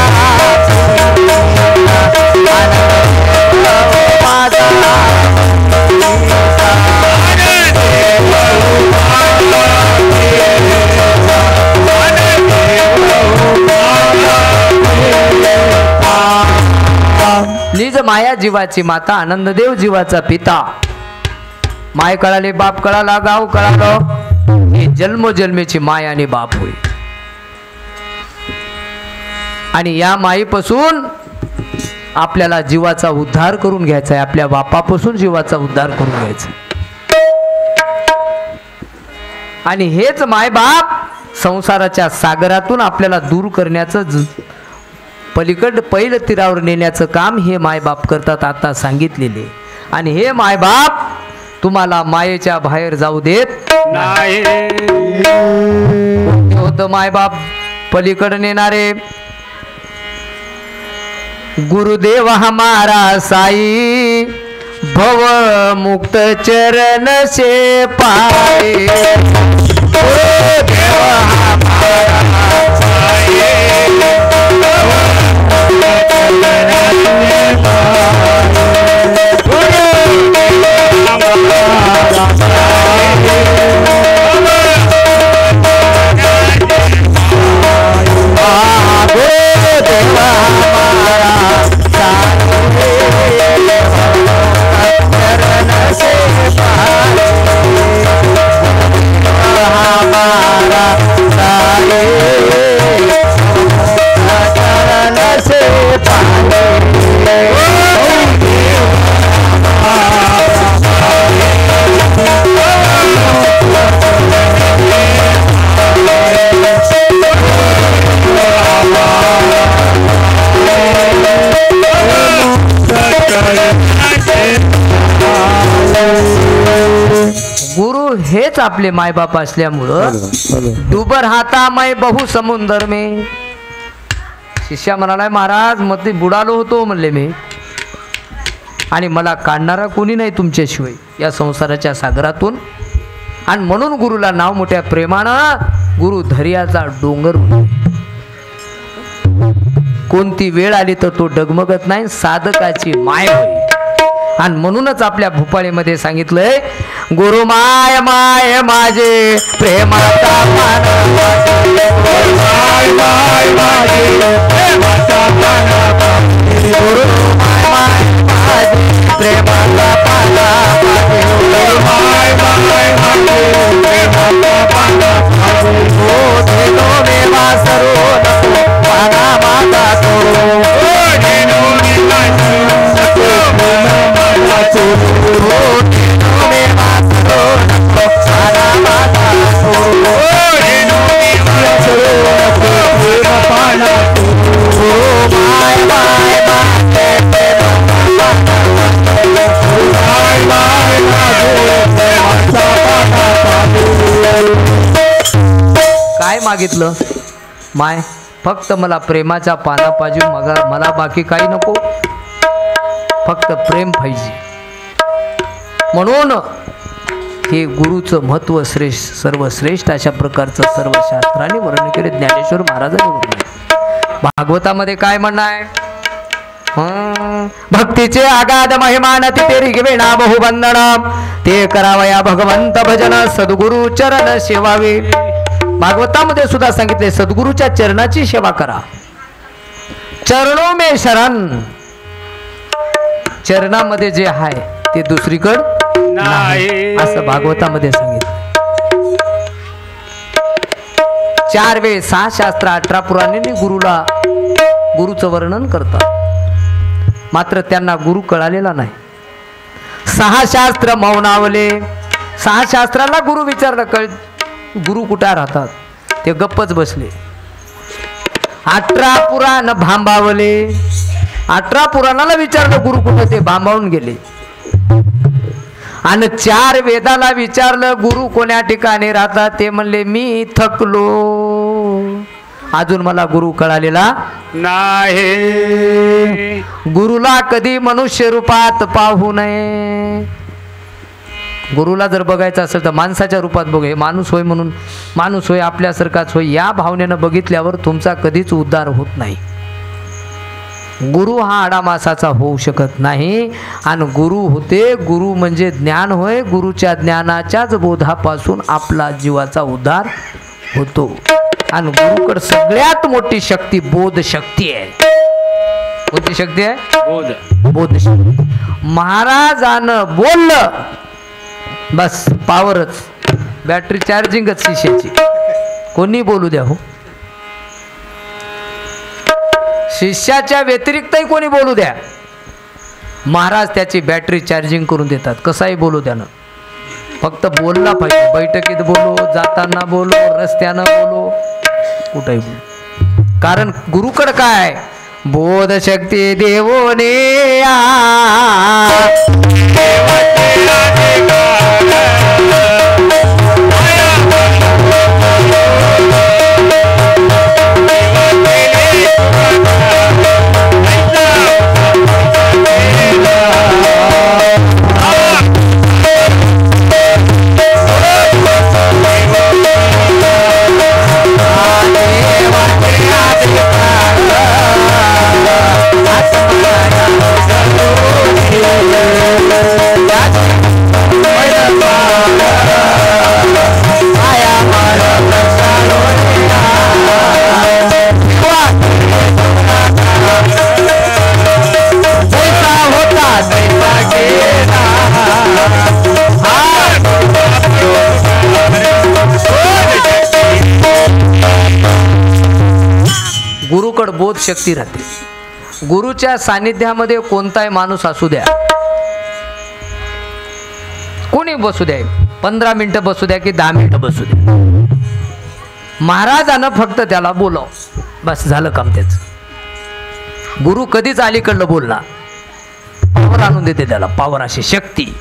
निज माया जीवाची माता, आनंददेव जीवाचा पिता. माय कळाले, बाप कळाला, गाव कळालं, हे जन्मोजन्मेची माय आणि बाप होय. आणि या माईपासून आपल्याला जीवाचा उद्धार करून घ्यायचा आहे, आपल्या बापापासून जीवाचा उद्धार करून घ्यायचा. आणि हेच मायबाप संसाराच्या सागरातून आपल्याला दूर करण्याचं, पलीकड पहिलं तीरावर नेण्याचं काम हे मायबाप करतात, आता सांगितलेले. आणि हे मायबाप तुम्हाला मायेच्या बाहेर जाऊ देत नाही. होतं मायबाप पलीकड नेणारे, गुरुदेव हमारा साई, भव मुक्त चरण से पाए, गुरुदेव हमारा साई, भव मुक्त चरण से पाए, गुरुदेव हमारा साई, गुरुदेव हमारा गुरु हेच आपले मायबाप असल्यामुळं, डुबर हाता मै बहु समुंदर में, शिष्या म्हणाला महाराज मग ते बुडालो होतो म्हणले मी, आणि मला काढणारा कोणी नाही तुमच्याशिवाय या संसाराच्या सागरातून, आणि म्हणून गुरुला नाव मोठ्या प्रेमानं गुरु धैर्याचा डोंगर होते. कोणती वेळ आली तर तो डगमगत नाही, साधकाची माय होय. आणि म्हणूनच आपल्या भूपाळीमध्ये सांगितलंय गुरु माय माय माझे प्रेमाचा पान गुरु माय माय माझे प्रेमाचा पाना गुरु माय माय माझे प्रेमाचा पाना हो धेनो मेवा सरो नको पाना माता करो हो धेनो मेवा सरो नको मेवा सरो नको पाना माता करो हो धेनो मेवा सरो नको पाना करो माय माय काय मागितलं माय? फक्त मला प्रेमाच्या पाना पाहिजे, मला बाकी काही नको, फक्त प्रेम पाहिजे. म्हणून हे गुरुचं महत्व श्रेष्ठ, सर्वश्रेष्ठ अशा प्रकारचं सर्व शास्त्राने वर्णन केले, ज्ञानेश्वर महाराजांनी वर्णन. भागवतामध्ये काय म्हणणं आहे? भक्तीचे आगाध महिमान तिथे रिगवेना बहुबंधन, ते करावया भगवंत भजन सद्गुरु चरण सेवावे. भागवतामध्ये सुद्धा सांगितले सद्गुरूच्या चरणाची सेवा करा. चरणो मे शरण, चरणामध्ये जे आहे ते दुसरीकडे नाही असं भागवतामध्ये सांगितलं. 4 वेळ 6 शास्त्र 18 पुराणांनी गुरुचं वर्णन करतात, मात्र त्यांना गुरु कळालेला नाही. 6 शास्त्र मौनावले. 6 शास्त्राला गुरु विचारलं गुरु कुठे राहतात, ते गप्पच बसले. 18 पुराण भांबावले. 18 पुराणाला विचारलं गुरु कुठे, ते भांबावून गेले. आणि 4 वेदाला विचारलं गुरु कोण्या ठिकाणी राहतात, ते म्हणले मी थकलो, अजून मला गुरु कळालेला नाही. गुरुला कधी मनुष्य रूपात पाहू नये. गुरुला जर बघायचं असेल तर माणसाच्या रूपात बघू. हे माणूस होय म्हणून माणूस होय, आपल्यासारखाच होय, या भावनेनं बघितल्यावर तुमचा कधीच उद्धार होत नाही. गुरु हा आडामासाचा होऊ शकत नाही. आणि गुरु होते, गुरु म्हणजे ज्ञान होय. गुरुच्या ज्ञानाच्याच बोधापासून आपला जीवाचा उद्धार होतो. आणि गुरुकडे सगळ्यात मोठी शक्ती बोध शक्ती आहे. कोणती शक्ती आहे? बोध शक्ती. महाराजानं बोललं बस पावरच, बॅटरी चार्जिंगच शिष्याची, कोणी बोलू द्या हो. शिष्याच्या व्यतिरिक्तही कोणी बोलू द्या, महाराज त्याची बॅटरी चार्जिंग करून देतात. कसाही बोलू द्या ना, फक्त बोलला पाहिजे. बैठकीत बोलो, जाताना बोलो, रस्त्यानं बोलो, कुठेही बोलो. कारण गुरुकडे काय बोध शक्ती देवोने गुरुकडे बोध शक्ती राहते. गुरुच्या सानिध्यामध्ये कोणताही माणूस असू द्या, कोणी बसू द्या, 15 मिनिटं बसू द्या की 10 मिनिटं बसू द्या, महाराजानं फक्त त्याला बोलाव, बस झालं काम त्याचं. गुरु कधीच अलीकडलं बोलणार, पावर आणून देते त्याला, पावर अशी शक्ती.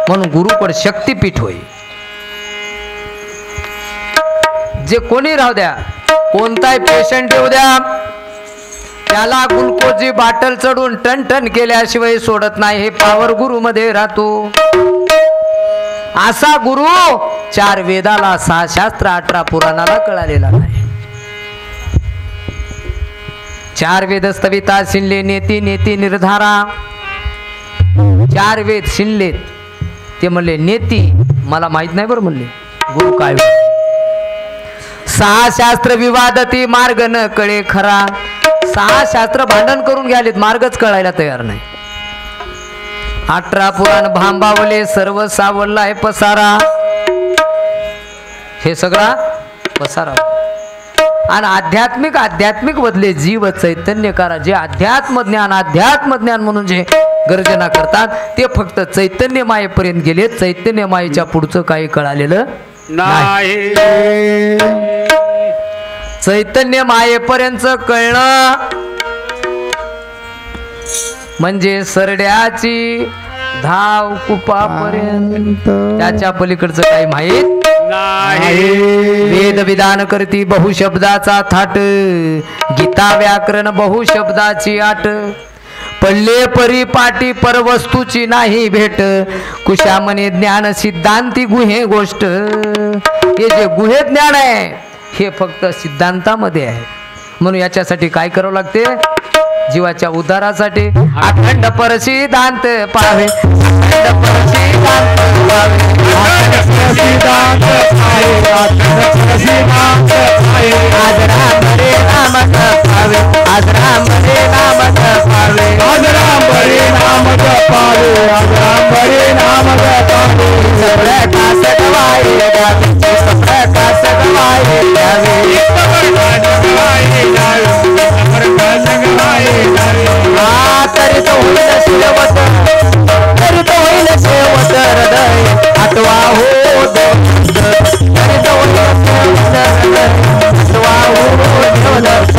म्हणून गुरुकडे शक्तीपीठ होय. जे कोणी राहू द्या, कोणताही पेशंट येऊ द्या, त्याला ग्लुकोजची बाटल चढून टन टन केल्याशिवाय सोडत नाही. हे पावर गुरु मध्ये राहतो. असा गुरु 4 वेदाला 6 शास्त्र 18 पुराणाला कळालेला नाही. 4 वेद स्तविता शिनले नेती नेती निर्धारा. 4 वेद शिनलेत. ते म्हणले नेती मला माहित नाही बरं म्हणले गुरु काय. 6 शास्त्र विवादती मार्ग न कळे खरा. 6 शास्त्र भांडण करून घ्यालेत मार्गच कळायला तयार नाही. 18 पुराण भांबावले सर्व सावरलाय पसारा. हे सगळा पसारा. आणि आध्यात्मिक बदले जीव चैतन्य करा. जे अध्यात्म ज्ञान म्हणून जे गर्जना करतात ते फक्त चैतन्य मायेपर्यंत गेले. चैतन्य मायेच्या पुढचं काही कळालेलं नाही. चैतन्य मायेपर्यंत कळणं म्हणजे सरड्याची धाव कुपापर्यंत. त्याच्या पलीकडचं काही माहित वेद विधान करती बहुशब्दाचा थाट. गीता व्याकरण बहुशब्दाची आट. पडले परिपाटी परवस्तूची नाही भेट. कुशामने ज्ञान सिद्धांती गुहे गोष्ट. हे जे गुहे ज्ञान आहे हे फक्त सिद्धांतामध्ये आहे. म्हणून याच्यासाठी काय करावं लागते. जीवाच्या उद्धारासाठी अखंड परसिद्धांत पाहावे. अखंड परसिद्धांत आज राम रे नाम जपावे. आज राम रे नाम जपावे. आज राम रे नाम जपावे. आज राम रे नाम जपावे. सगळ्या कास गवाई द्यावे. सगळ्या कास गवाई द्यावे. तरी तो होईल शेवट. तरी तो होईल शेवट हृदय आठवा हो. तरी तो होईल शेवट हृदय आठवा हो. देवदत्त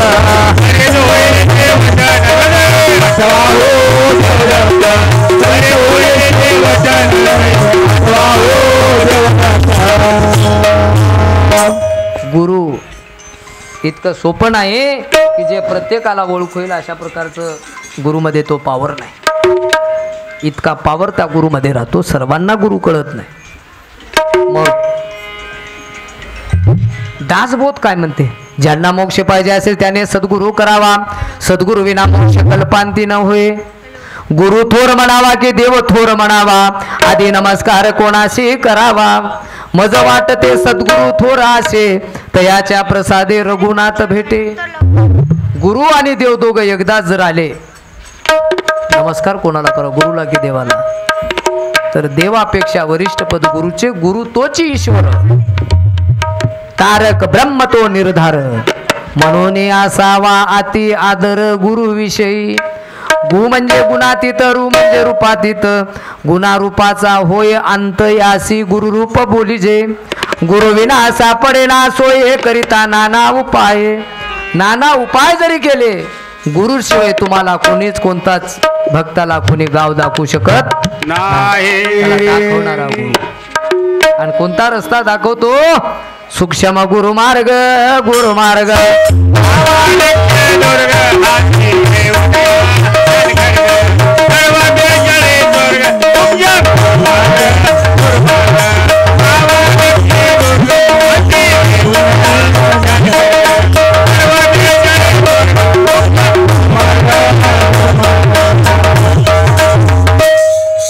आठवा हो. देवदत्त तरी होईल शेवट आठवा हो. देवदत्त गुरु इतकं सोपं नाही की जे प्रत्येकाला ओळख होईल अशा प्रकारचं गुरुमध्ये तो पावर नाही. इतका पावर त्या गुरुमध्ये राहतो. सर्वांना गुरु कळत नाही. मग दासबोध काय म्हणते. ज्यांना मोक्ष पाहिजे असेल त्याने सद्गुरु करावा. सद्गुरु विना मोक्ष कल्पांती न होय. गुरु थोर म्हणावा की देव थोर म्हणावा. आधी नमस्कार कोणाशी करावा. मज वाटते सद्गुरु थोर असे तयाच्या प्रसादे रघुनाथ भेटे. गुरु आणि देव दोघं एकदाच जर आले नमस्कार कोणाला करा गुरुला की देवाला. तर देवापेक्षा वरिष्ठ पद गुरुचे. गुरु तोची ईश्वर. तारक ब्रह्म तो निर्धार. म्हणून असावा अति आदर गुरुविषयी. गु म्हणजे गुणातीत. रु म्हणजे रूपातीत. गुणारूपाचा होय अंत यासी गुरुरूप बोलिजे. गुरु विना सापडे ना सोय करिता नाना उपाय. नाना उपाय जरी केले गुरुशिवाय तुम्हाला कोणीच कोणताच भक्ताला कोणी गाव दाखवू शकत नाही. दाखवणारा गुरु. आणि कोणता रस्ता दाखवतो. सूक्ष्म गुरुमार्ग. गुरुमार्ग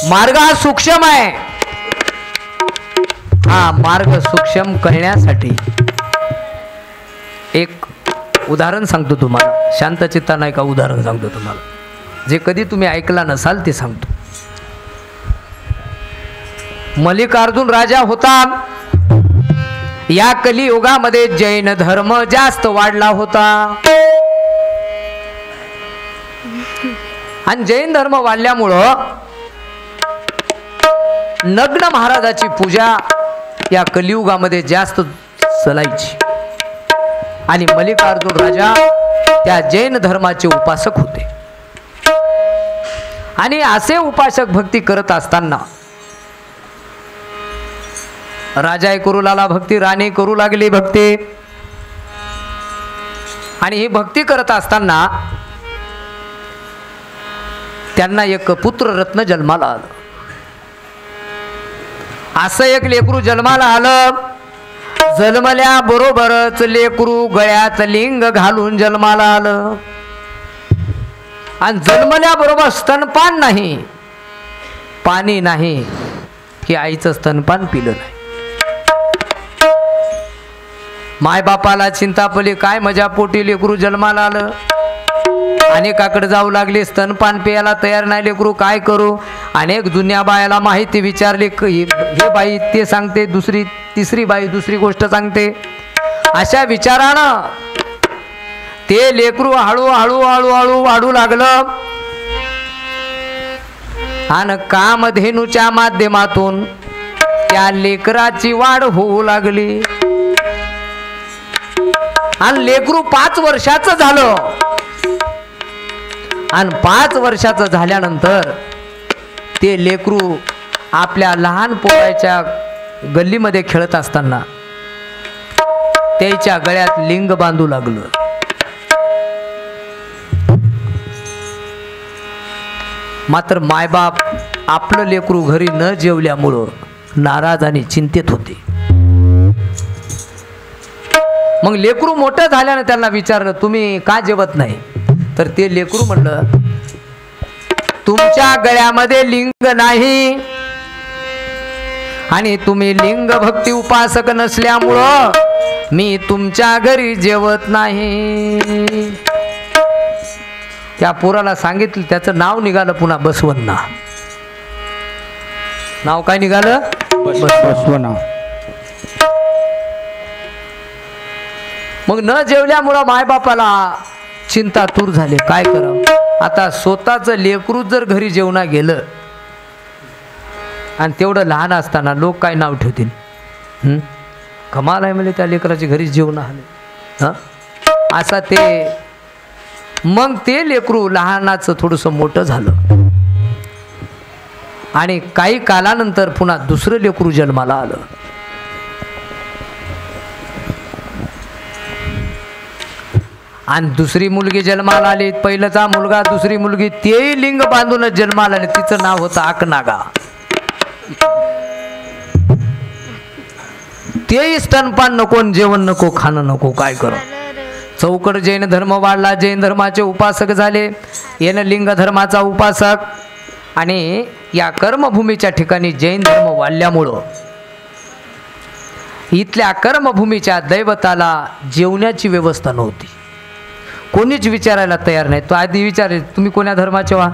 मार्ग हा सूक्ष्म आहे. हा मार्ग सूक्ष्म कळण्यासाठी एक उदाहरण सांगतो तुम्हाला. शांत चित्तानं एका उदाहरण सांगतो तुम्हाला जे कधी तुम्ही ऐकला नसाल ते सांगतो. मल्लिकार्जुन राजा होता. या कलियुगामध्ये जैन धर्म जास्त वाढला होता. आणि जैन धर्म वाढल्यामुळं नग्न महाराजाची पूजा या कलियुगामध्ये जास्त चलायची. आणि मल्लिकार्जुन राजा त्या जैन धर्माचे उपासक होते. आणि असे उपासक भक्ती करत असताना राजा करू लागला भक्ती. राणी करू लागली भक्ती. आणि ही भक्ती करत असताना त्यांना एक पुत्ररत्न जन्माला आलं. असं एक लेकरू जन्माला आलं. जन्मल्याबरोबरच लेकरू गळ्यात लिंग घालून जन्माला आलं. आणि जन्मल्याबरोबर स्तनपान नाही, पाणी नाही, की आईचं स्तनपान पिलं नाही. मायबापाला चिंतापली काय मजा पोटी लेकरू जन्माला आलं. अनेकाकडे जाऊ लागले, स्तनपान प्यायला तयार नाही लेकरू, काय करू. अनेक जुन्या बायाला माहिती विचारली, हे बाई ते सांगते, तिसरी बाई दुसरी गोष्ट सांगते. अशा विचारानं ते लेकरू हळूहळू हळूहळू वाढू लागलं. आणि कामधेनूच्या माध्यमातून त्या लेकराची वाढ होऊ लागली. आणि लेकरू 5 वर्षाचं झालं. आणि 5 वर्षाचं झाल्यानंतर ते लेकरू आपल्या लहान पोराच्या गल्लीमध्ये खेळत असताना त्याच्या गळ्यात लिंग बांधू लागलं. मात्र मायबाप आपलं लेकरू घरी न जेवल्यामुळं नाराज आणि चिंतेत होते. मग लेकरू मोठं झाल्यानं त्यांना विचारलं, तुम्ही का जेवत नाही. तर ते लेकरू म्हणलं, तुमच्या गळ्यामध्ये लिंग नाही आणि तुम्ही लिंग भक्ती उपासक नसल्यामुळं मी तुमच्या घरी जेवत नाही. त्या पोराला सांगितलं, त्याचं नाव निघालं पुन्हा बसवण्णा. नाव काय निघालं? बसवण्णा. मग न जेवल्यामुळं मायबापाला चिंता तूर झाली, काय करावं. आता स्वतःचं लेकरू जर घरी जेवणा गेलं आणि तेवढं लहान असताना लोक काय नाव ठेवतील. कमाल आहे म्हणजे त्या लेकराची घरी जेवण आले. असा ते मग ते लेकरू लहानाचं थोडंसं मोठं झालं. आणि काही कालानंतर पुन्हा दुसरं लेकरू जन्माला आलं. आणि दुसरी मुलगी जन्माला आली. पहिल्याचा मुलगा, दुसरी मुलगी, तेही लिंग बांधूनच जन्माला आले. तिचं नाव होतं आकनागा. तेही स्तनपान नको, जेवण नको, खाणं नको, काय करू. चौकड जैन धर्म वाढला. जैन धर्माचे उपासक झाले. येन लिंग धर्माचा उपासक. आणि या कर्मभूमीच्या ठिकाणी जैन धर्म वाढल्यामुळं इथल्या कर्मभूमीच्या दैवताला जेवण्याची व्यवस्था नव्हती. कोणीच विचारायला तयार नाही. तो आधी विचारे, तुम्ही कोण्या धर्माचे व्हा.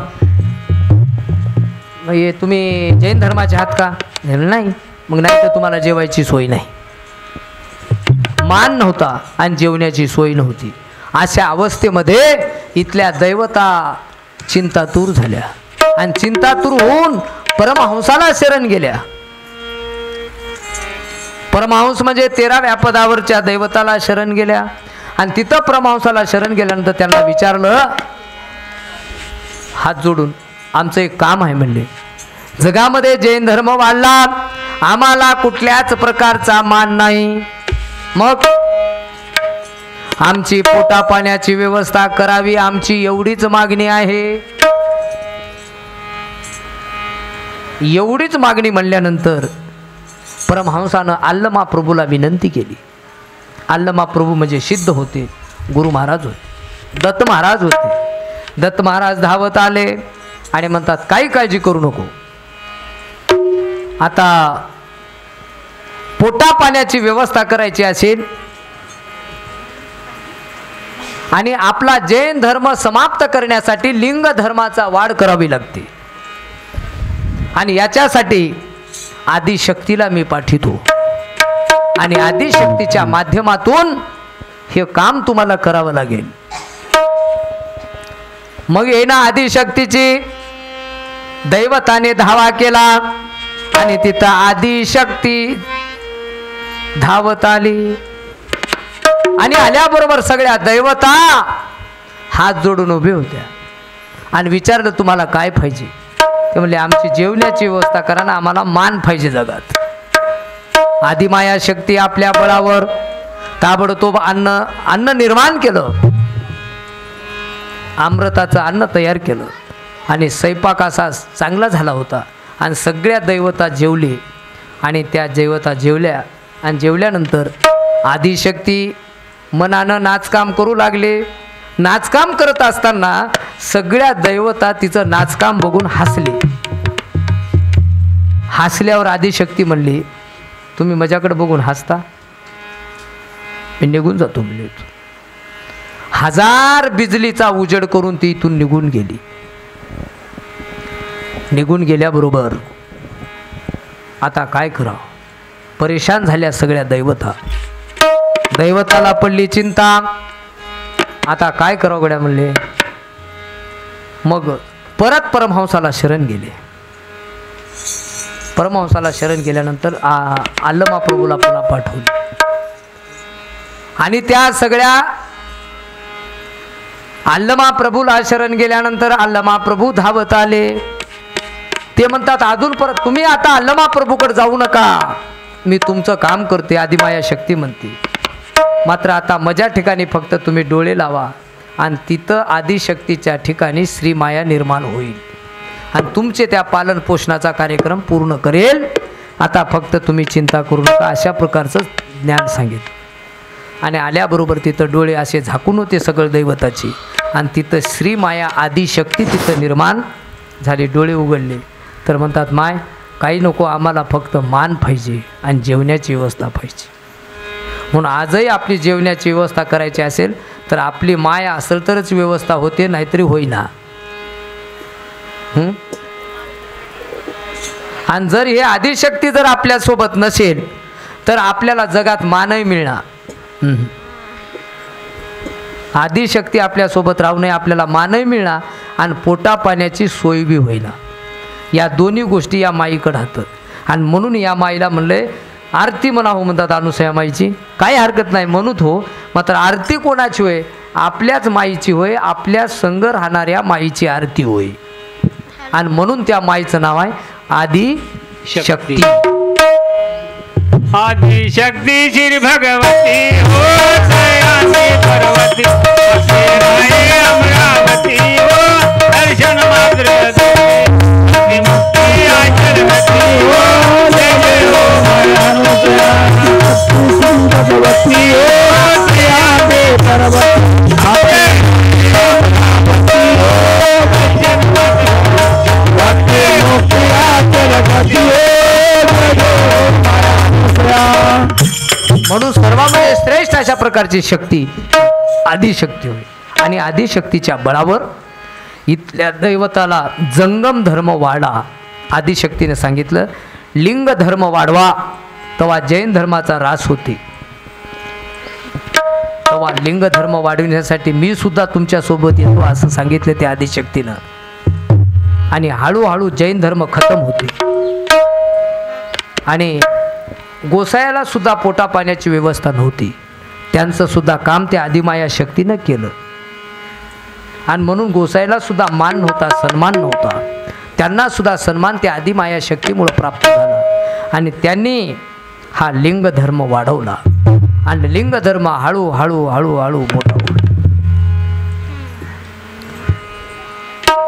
तुम्ही जैन धर्माचे आहात का. नाही. मग नाही तर तुम्हाला जेवायची सोय नाही. मान नव्हता आणि जेवण्याची सोय नव्हती. अशा अवस्थेमध्ये इथल्या दैवता चिंतातूर झाल्या. आणि चिंतातूर होऊन परमहंसाला शरण गेल्या. परमहंस म्हणजे 13व्या पदावरच्या दैवताला शरण गेल्या. आणि तिथं परमहंसाला शरण गेल्यानंतर त्यांना विचारलं, हात जोडून, आमचं एक काम आहे म्हणले. जगामध्ये जैन धर्म वाढला, आम्हाला कुठल्याच प्रकारचा मान नाही. मग आमची पोटा पाण्याची व्यवस्था करावी, आमची एवढीच मागणी आहे. एवढीच मागणी म्हणल्यानंतर परमहंसानं आल्लमा प्रभूला विनंती केली. आल्लमा प्रभू म्हणजे सिद्ध होते, गुरु महाराज होते, दत्त महाराज होते. दत्त महाराज धावत आले आणि म्हणतात, काही काळजी करू नको. आता पोटा पाण्याची व्यवस्था करायची असेल आणि आपला जैन धर्म समाप्त करण्यासाठी लिंग धर्माचा वाढ करावी लागते. आणि याच्यासाठी आदिशक्तीला मी पाठवतो. आणि आदिशक्तीच्या माध्यमातून हे काम तुम्हाला करावं लागेल. मग येणा आदिशक्तीची दैवताने धावा केला आणि तिथं आदिशक्ती धावत आली. आणि आल्याबरोबर सगळ्या दैवता हात जोडून उभे होत्या आणि विचारलं, तुम्हाला काय पाहिजे. ते म्हणले, आमची जेवण्याची व्यवस्था करा ना, आम्हाला मान पाहिजे जगात. आदिमाया शक्ती आपल्या बळावर ताबडतोब अन्न निर्माण केलं. अमृताचं अन्न तयार केलं आणि स्वयंपाक असा चांगला झाला होता आणि सगळ्या दैवता जेवले आणि त्या दैवता जेवल्या आणि जेवल्यानंतर आदिशक्ती मनानं नाचकाम करू लागले. नाचकाम करत असताना सगळ्या दैवता तिचं नाचकाम बघून हसले. हसल्यावर आदिशक्ती म्हणली, तुम्ही माझ्याकडे बघून हसता, मी निघून जातो म्हणले. 1000 बिजलीचा उजेड करून ती इथून निघून गेली. निघून गेल्याबरोबर आता काय करावं, परेशान झाल्या सगळ्या दैवता. दैवताला पडली चिंता, आता काय करावं गड्या म्हणले. मग परत परमहंसाला शरण गेले. परमहंसाला शरण गेल्यानंतर आल्लमाप्रभूला पुन्हा पाठवले आणि त्या सगळ्या आल्लमाप्रभूला शरण गेल्यानंतर आल्लमाप्रभू धावत आले. ते म्हणतात अजून परत तुम्ही आता आल्लमाप्रभूकडे जाऊ नका, मी तुमचं काम करते, आदिमाया शक्ती म्हणते. मात्र आता माझ्या ठिकाणी फक्त तुम्ही डोळे लावा आणि तिथं आदिशक्तीच्या ठिकाणी श्रीमाया निर्माण होईल आणि तुमचे त्या पालन पोषणाचा कार्यक्रम पूर्ण करेल. आता फक्त तुम्ही चिंता करू नका, अशा प्रकारचं ज्ञान सांगितलं. आणि आल्याबरोबर तिथं डोळे असे झाकून होते सगळं दैवताची आणि तिथं श्रीमाया आदिशक्ती तिथं निर्माण झाली. डोळे उघडले तर म्हणतात माय काही नको, आम्हाला फक्त मान पाहिजे आणि जेवण्याची व्यवस्था पाहिजे. म्हणून आजही आपली जेवण्याची व्यवस्था करायची असेल तर आपली माया असेल तरच व्यवस्था होते, नाहीतरी होईना. आणि जर हे आदिशक्ती जर आपल्यासोबत नसेल तर आपल्याला जगात मानही मिळणार. आदिशक्ती आपल्यासोबत राहू नये, आपल्याला मानही मिळणार आणि पोटा पाण्याची सोय बी होईना. या दोन्ही गोष्टी या माईकडे राहतात. आणि म्हणून या माईला म्हणले आरती म्हणा हो म्हणतात अनुसया माईची, काही हरकत नाही म्हणूत हो. मात्र आरती कोणाची होय, आपल्याच माईची होय, आपल्या संग राहणाऱ्या माईची आरती होय. आणि म्हणून त्या माईचं नाव आहे आदिशक्ती. आदिशक्ती श्री भगवती हो दयासी पार्वती अमरावती हो दर्शन मात्र मुक्ती आचरवती हो जय जय हो भगवती हो दयासी पार्वती म्हणून सर्वांमध्ये श्रेष्ठ अशा प्रकारची शक्ती आदिशक्ती होय. आणि आदिशक्तीच्या बळावर इथल्या दैवताला जंगम धर्म वाढा. आदिशक्तीने सांगितलं लिंग धर्म वाढवा, तेव्हा जैन धर्माचा ऱ्हास होते. तेव्हा लिंग धर्म वाढविण्यासाठी मी सुद्धा तुमच्या सोबत येतो असं सांगितलं त्या आदिशक्तीनं. आणि हळूहळू जैन धर्म खतम होते. आणि गोसायाला सुद्धा पोटा पाण्याची व्यवस्था नव्हती, त्यांचं सुद्धा काम त्या आदिमाया शक्तीनं केलं. आणि म्हणून गोसायाला सुद्धा मान नव्हता, सन्मान नव्हता, त्यांना सुद्धा सन्मान त्या आदिमाया शक्तीमुळे प्राप्त झाला. आणि त्यांनी हा लिंग धर्म वाढवला आणि लिंग धर्म हळूहळू हळूहळू मोठा होता.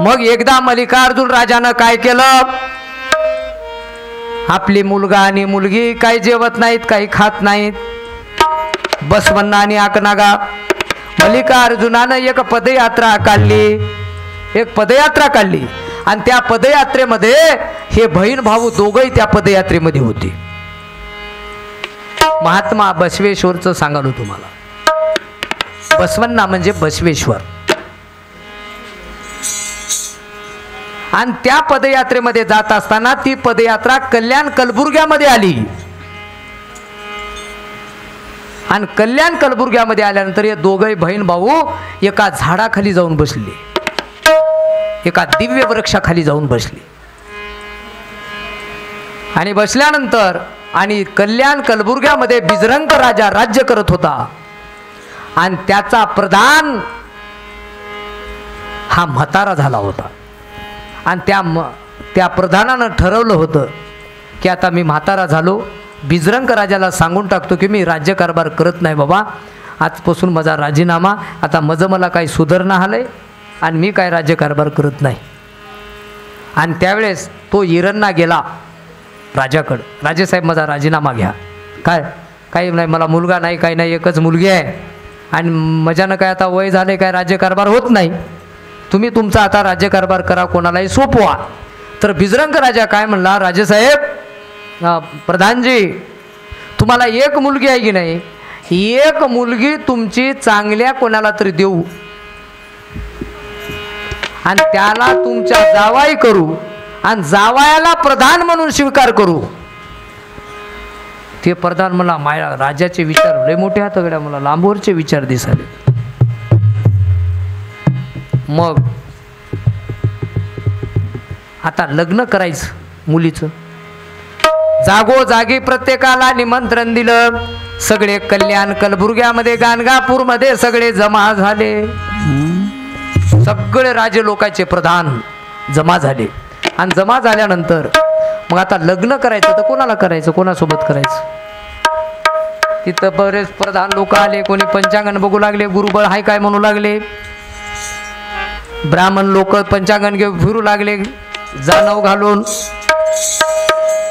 मग एकदा मल्लिकार्जुन राजानं काय केलं, आपली मुलगा आणि मुलगी काही जेवत नाहीत, काही खात नाहीत. बसवण्णा आणि आकनागा मल्लिकार्जुनानं एक पदयात्रा काढली आणि त्या पदयात्रेमध्ये हे बहीण भाऊ दोघंही त्या पदयात्रेमध्ये होते. महात्मा बसवेश्वरचं सांगालो तुम्हाला. बसवण्णा म्हणजे बसवेश्वर. आणि त्या पदयात्रेमध्ये जात असताना ती पदयात्रा कल्याण कलबुर्ग्यामध्ये आली. आणि कल्याण कलबुर्ग्यामध्ये आल्यानंतर हे दोघे बहीण भाऊ एका झाडाखाली जाऊन बसले, एका दिव्य वृक्षाखाली जाऊन बसले. आणि बसल्यानंतर आणि कल्याण कलबुर्ग्यामध्ये बिजरंग राजा राज्य करत होता आणि त्याचा प्रधान हा म्हातारा झाला होता. आणि त्या प्रधानानं ठरवलं होतं की आता मी म्हातारा झालो, बिजरंग राजाला सांगून टाकतो की मी राज्यकारभार करत नाही बाबा, आजपासून माझा राजीनामा, आता माझं मला काही सुधारणा आलंय आणि मी काय राज्यकारभार करत नाही. आणि त्यावेळेस तो हिरण्णा गेला राजाकडं, राजेसाहेब माझा राजीनामा घ्या. काय काही नाही, मला मुलगा नाही, काही नाही, एकच मुलगी आहे आणि मजानं काय आता वय झाले, काय राज्यकारभार होत नाही, तुम्ही तुमचा आता राज्यकारभार करा, कोणालाही सोपवा. तर बिजरंग राजा काय म्हणला, राजेसाहेब प्रधानजी तुम्हाला एक मुलगी आहे की नाही, एक मुलगी तुमची चांगल्या कोणाला तरी देऊ आणि त्याला तुमच्या जावाई करू आणि जावायाला प्रधान म्हणून स्वीकार करू. ते प्रधान मला माया राजाचे विचार लय मोठे हात गड्या, मला लांबवरचे विचार दिसाले. मग आता लग्न करायचं मुलीचं. जागोजागी प्रत्येकाला निमंत्रण दिलं. सगळे कल्याण कलबुर्ग्यामध्ये गाणगापूरमध्ये सगळे जमा झाले. सगळे राजे लोकांचे प्रधान जमा झाले आणि जमा झाल्यानंतर मग आता लग्न करायचं तर कोणाला करायचं, कोणासोबत करायचं. तिथं बरेच प्रधान लोक आले, कोणी पंचांगण बघू लागले, गुरुबळ हाय काय म्हणू लागले, ब्राह्मण लोक पंचांगण घेऊन फिरू लागले जानव घालून.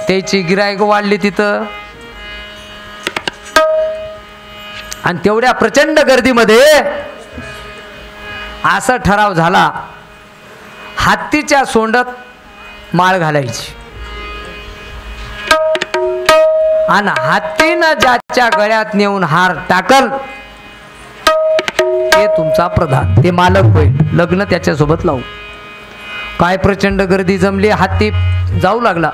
त्याची गिरायक वाढली तिथं आणि तेवढ्या प्रचंड गर्दीमध्ये असा ठराव झाला, हत्तीच्या सोंडात माळ घालायची आणि हत्तीनं ज्याच्या गळ्यात नेऊन हार टाकल ते तुमचा प्रधान, ते मालक होईल. लग्न त्याच्यासोबत लावू. काय प्रचंड गर्दी जमली, हत्ती जाऊ लागला.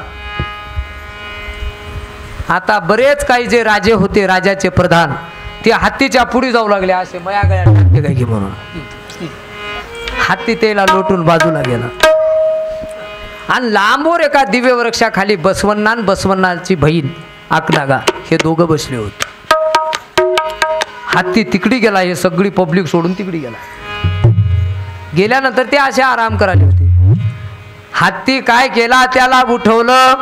आता बरेच काही जे राजे होते, राजाचे प्रधान, ते हत्तीच्या पुढे जाऊ लागले, असे मया गळ्यात टाकते काय की म्हणून. हत्ती त्याला लोटून बाजूला गेला आणि लांबवर एका दिव्य वृक्षाखाली बसवण्णा आणि बसवण्णाची बहीण आकनागा हे दोघं बसले होते. हत्ती तिकडी गेला, हे सगळी पब्लिक सोडून तिकडी गेला. गेल्यानंतर ते असे आराम करायला होते. हत्ती काय केला, त्याला उठवलं,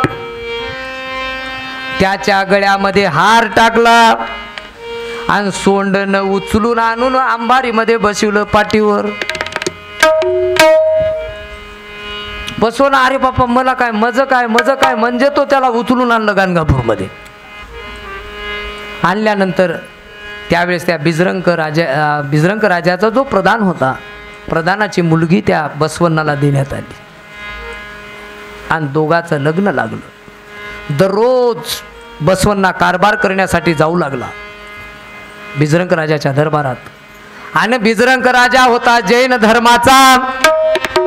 त्याच्या गळ्यामध्ये हार टाकला आणि सोंडनं उचलून आणून अंबारीमध्ये बसवलं पाठीवर. बसवलं. अरे बापा मला काय मज काय मज काय, म्हणजे तो त्याला उचलून आणलं गाणगापूरमध्ये. आणल्यानंतर त्यावेळेस त्या बिजरंग राजाचा जो प्रधान होता, प्रधानाची मुलगी त्या बसवण्णाला देण्यात आली आणि दोघांचं लग्न लागलं. दररोज बसवण्णा कारभार करण्यासाठी जाऊ लागला बिजरंग राजाच्या दरबारात आणि बिजरंग राजा होता जैन धर्माचा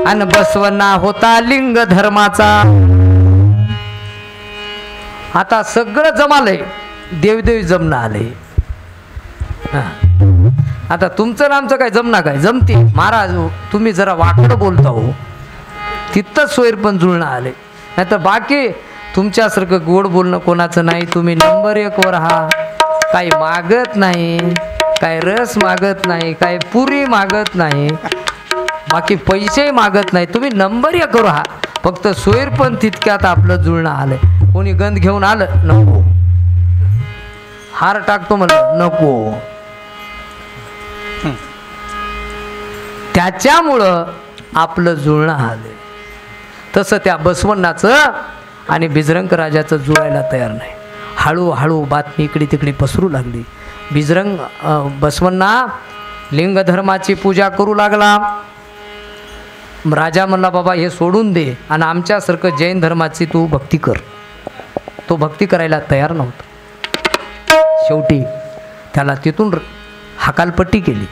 आणि बसवण्णा होता लिंग धर्माचा. आता सगळं जमालंय, देवदेवी जमणं आले. आता तुमचं आमचं काय जमना काय जमते महाराज, तुम्ही जरा वाकडं बोलता हो, तिथंच सोयर पण जुळणं आले. नाही तर बाकी तुमच्यासारखं गोड बोलणं कोणाचं नाही. तुम्ही नंबर 1 वर हा, काही मागत नाही, काय रस मागत नाही, काय पुरी मागत नाही, बाकी पैसे मागत नाही. तुम्ही नंबर 1 वर हा, फक्त सोयर पण तितक्यात आपलं जुळणं आलंय. कोणी गंध घेऊन आलं नको, हार टाकतो म्हणलं नको. त्याच्यामुळं आपलं जुळणं आलंय. तसं त्या बसवण्णाचं आणि बिजरंग राजाचं जुळायला तयार नाही. हळूहळू बातमी इकडे तिकडे पसरू लागली. बसवण्णा लिंग धर्माची पूजा करू लागला. राजा म्हणला बाबा हे सोडून दे आणि आमच्यासारखं जैन धर्माची तू भक्ती कर. तो भक्ती करायला तयार नव्हता. शेवटी त्याला तिथून हकालपट्टी केली.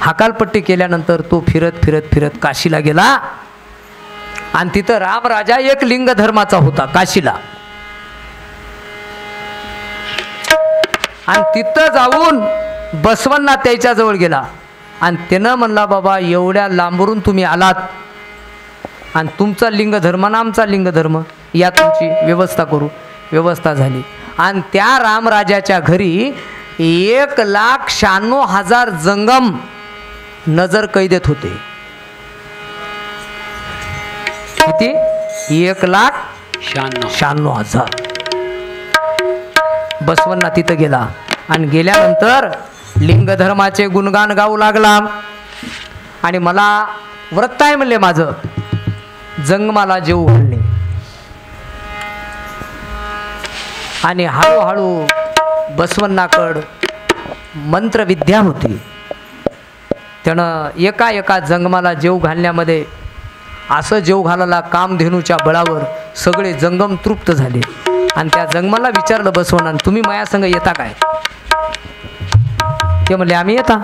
हकालपट्टी केल्यानंतर तो फिरत फिरत फिरत काशीला गेला आणि तिथं राम राजा एक लिंग धर्माचा होता काशीला. आणि तिथं जाऊन बसवण्णा त्याच्या जवळ गेला आणि त्यानं म्हणला बाबा एवढ्या लांबरून तुम्ही आलात आणि तुमचा लिंग धर्म ना आमचा लिंग धर्म, या तुमची व्यवस्था करू. व्यवस्था झाली आणि त्या रामराजाच्या घरी 1,96,000 जंगम नजर कैदेत होते. किती? 1,96,000. बसवण्णा तिथं गेला आणि गेल्यानंतर लिंग धर्माचे गुणगान गाऊ लागला आणि मला व्रत आहे म्हणले माझं, जंगमाला जेऊ घालणे. आणि हळूहळू बसवण्णाकड मंत्रविद्या होती. त्यानं एका एका जंगमाला जेव घालण्यामध्ये असं जेव घालायला कामधेनूच्या बळावर सगळे जंगम तृप्त झाले. आणि त्या जंगमाला विचारलं बसवण्णा, तुम्ही माया संग येता काय? ते म्हणले आम्ही येता.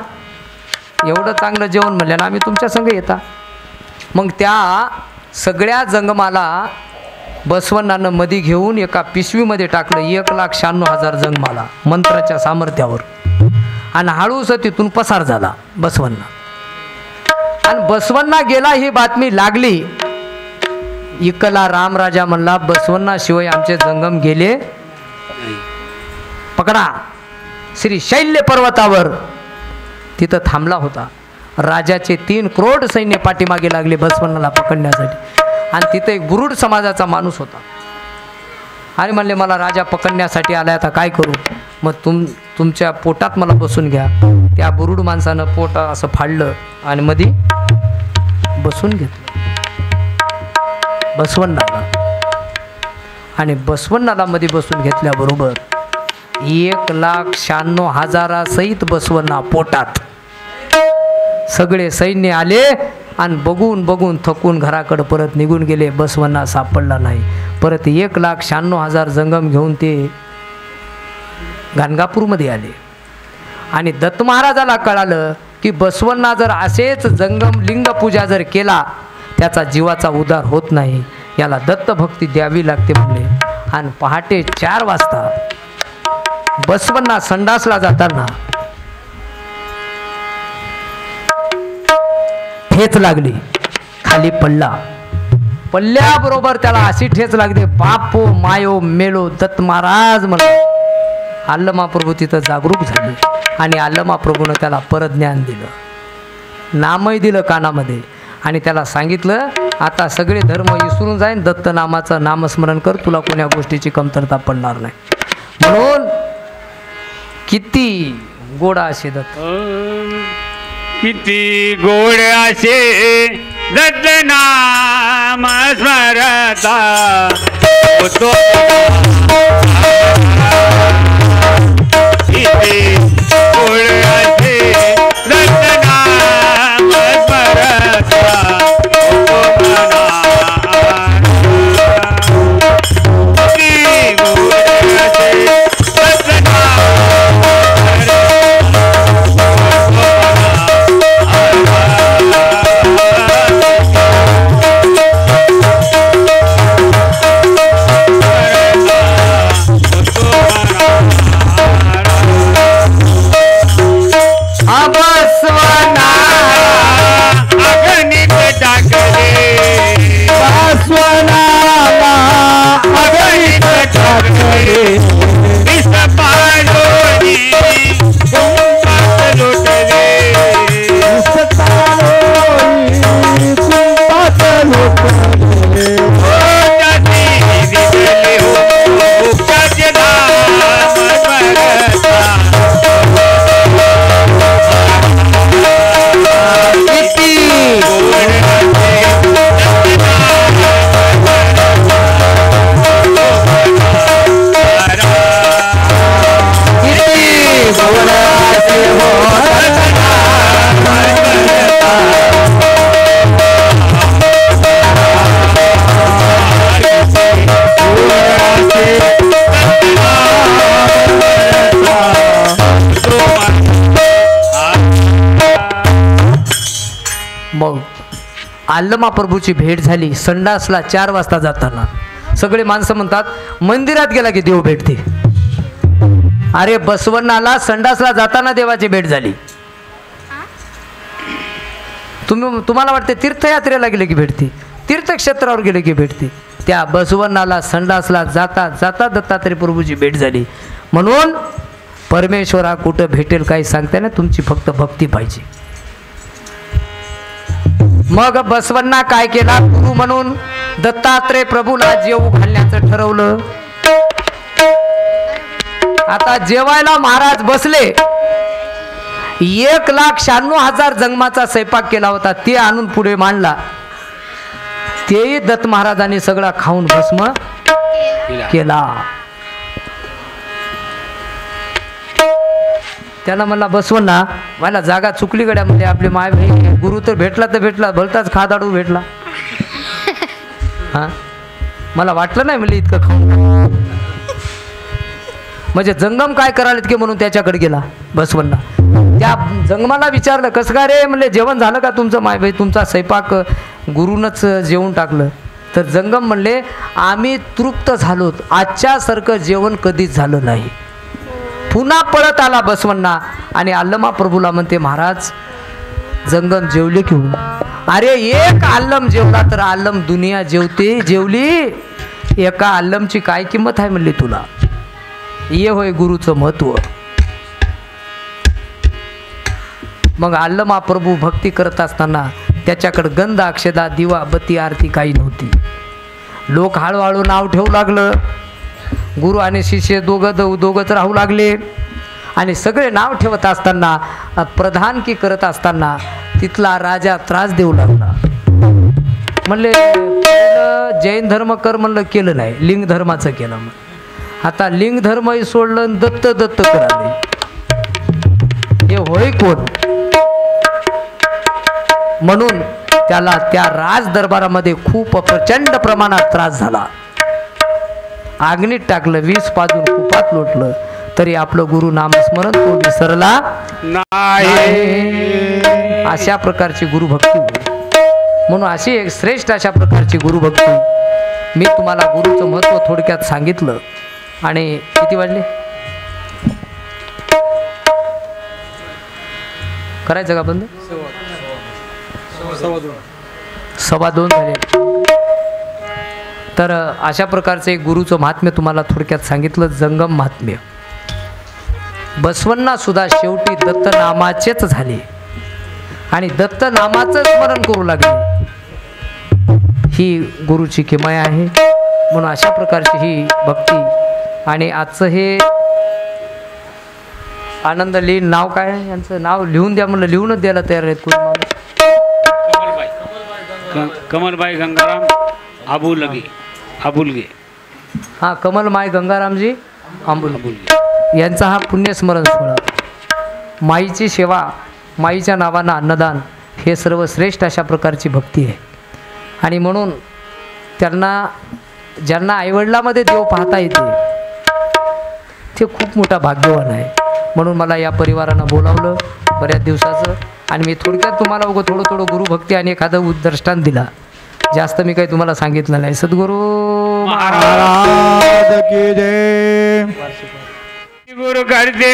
एवढं चांगलं जेवण म्हणलं ना, आम्ही तुमच्या संग येता. मग त्या सगळ्या जंगमाला बसवण्णानं मधी घेऊन एका पिशवीमध्ये टाकलं. 1,96,000 जंगमाला मंत्राच्या सामर्थ्यावर. आणि हळूच तिथून पसार झाला बसवण्णा. आणि बसवण्णा गेला ही बातमी लागली. इकला रामराजा म्हणला, बसवण्णा शिवाय आमचे जंगम गेले. पकडा. श्री शैल्य पर्वतावर तिथं थांबला होता. राजाचे 3 करोड सैन्य पाठीमागे लागले बसवण्णाला पकडण्यासाठी. आणि तिथे एक बुरुड समाजाचा माणूस होता. आणि म्हणले मला राजा पकडण्यासाठी आलाय, आता काय करू? मग तुमच्या पोटात मला बसून घ्या. त्या बुरुड माणसानं पोट असं फाडलं आणि मध्ये बसून घेतलं बसवण्णाला. आणि बसवण्णाला मध्ये बसून घेतल्याबरोबर 1,96,000 सहित बसवण्णा पोटात. सगळे सैन्य आले आणि बघून बघून थकून घराकडे परत निघून गेले. बसवण्णा सापडला नाही. परत 1,96,000 जंगम घेऊन ते गाणगापूरमध्ये आले. आणि दत्त महाराजाला कळालं की बसवण्णा जर असेच जंगम लिंग पूजा जर केला त्याचा जीवाचा उद्धार होत नाही, याला दत्तभक्ती द्यावी लागते म्हणले. आणि पहाटे 4 वाजता बसवण्णा संडासला जाताना ठेच लागली, खाली पडला. पडल्याबरोबर त्याला अशी ठेच लागली, बापो मायो मेलो. दत्त महाराज म्हणले. आल्लमाप्रभू तिथं जागरूक झाले. आणि आल्लमाप्रभूनं त्याला परत ज्ञान दिलं, नामही दिलं कानामध्ये. आणि त्याला सांगितलं आता सगळे धर्म विसरून जाईन, दत्त नामाचं नामस्मरण कर, तुला कोण्या गोष्टीची कमतरता पडणार नाही. म्हणून किती गोडा असे दत्त, किती गोड असे दत्त नाम स्मरता होतो. किती गोड असे दत्त नाम स्मरता होतो मना. किती गोड असे दत्त नाम आल्लमा प्रभूची भेट झाली. संडासला 4 वाजता जाताना सगळे माणसं म्हणतात मंदिरात गेला की देव भेटते. अरे बसवण्णाला संडासला जाताना देवाची भेट झाली. तुम्हाला वाटते तीर्थयात्रेला गेले की भेटते, तीर्थक्षेत्रावर गेले की भेटते. त्या बसवण्णाला संडासला जाता जाता दत्तात्रय प्रभूची भेट झाली. म्हणून परमेश्वरा कुठं भेटेल काही सांगते ना, तुमची फक्त भक्ती पाहिजे. मग बसवण्णा काय केला, गुरु म्हणून दत्तात्रय प्रभूला जेवू घालण्याचं ठरवलं. आता जेवायला महाराज बसले. 1,96,000 जंगमाचा स्वयंपाक केला होता, ते आणून पुढे मांडला. तेही दत्त महाराजांनी सगळा खाऊन भस्म केला. त्याला म्हणला बसवण्णा, मला जागा चुकली गड्या म्हणजे आपले माय भाई गुरु तर भेटला भलताच खादाडू भेटला. हा मला वाटलं नाही म्हणजे इतकं खाऊन म्हणजे जंगम काय करायला की म्हणून त्याच्याकडे गेला बसवण्णा. त्या जंगमाला विचारलं कसं काय रे, म्हणले जेवण झालं का तुमचं माय भाई, तुमचा स्वयंपाक गुरुनच जेवण टाकलं. तर जंगम म्हणले आम्ही तृप्त झालो, आजच्यासारखं जेवण कधीच झालं नाही. पुन्हा पळत आला बसवण्णा आणि अल्लमा प्रभूला म्हणते महाराज जंगम जेवले की हो. अरे एक आल्लम जेवला तर आल्लम दुनिया जेवली. एका आल्लमची काय किंमत आहे म्हणली तुला. ये होय गुरुचं महत्व. मग अल्लमा प्रभू भक्ती करत असताना त्याच्याकडे गंध अक्षदा दिवा बत्ती आरती काही नव्हती. लोक हळूहळू नाव ठेवू लागलं. गुरु आणि शिष्य दोघंच राहू लागले आणि सगळे नाव ठेवत असताना प्रधानकी करत असताना तिथला राजा त्रास देऊ लागला. म्हणले जैन धर्म कर म्हणलं, केलं नाही, लिंग धर्माचं केलं. आता लिंग धर्मही सोडलं, दत्त कराले. हे होय कोण. म्हणून त्याला त्या राज दरबारामध्ये खूप प्रचंड प्रमाणात त्रास झाला. आग्नीत टाकलं, विष पाजून कुपात लोटलं, तरी आपलं गुरु नामस्मरण तो विसरला नाही. अशा प्रकारची गुरुभक्ती म्हणून अशी एक श्रेष्ठ अशा प्रकारची गुरुभक्ती मी तुम्हाला गुरुचं महत्व थोडक्यात सांगितलं. आणि किती वाजले करायचं का बंद? 2:15 झाले. तर अशा प्रकारचे गुरुचं महात्म्य तुम्हाला थोडक्यात सांगितलं. जंगम महात्म्य. बसवण्णा सुद्धा शेवटी दत्त नामाचेच झाले आणि दत्त नामाचं स्मरण करू लागले. ही गुरुची किमया आहे. म्हणून अशा प्रकारची ही भक्ती. आणि आजचं हे आनंद लीन नाव काय आहे यांचं, नाव लिहून द्या म्हणलं, लिहूनच द्यायला तयार आहेत कोणी माणूस. कमलबाई गंगाराम आबुलगे. हां, कमलमाय गंगारामजी आंबुलगे यांचा हा पुण्यस्मरण सोहळा. माईची सेवा, माईच्या नावानं अन्नदान हे सर्व श्रेष्ठ अशा प्रकारची भक्ती आहे. आणि म्हणून ज्यांना आईवडिलामध्ये देव पाहता येते ते खूप मोठा भाग्यवान आहे. म्हणून मला या परिवारानं बोलावलं बऱ्याच दिवसाचं. आणि मी थोडक्यात तुम्हाला थोडं गुरुभक्ती आणि एखादं दृष्टांत दिला. जास्त मी काही तुम्हाला सांगितलं नाही. सद्गुरू महाराज की जय. गुरु करते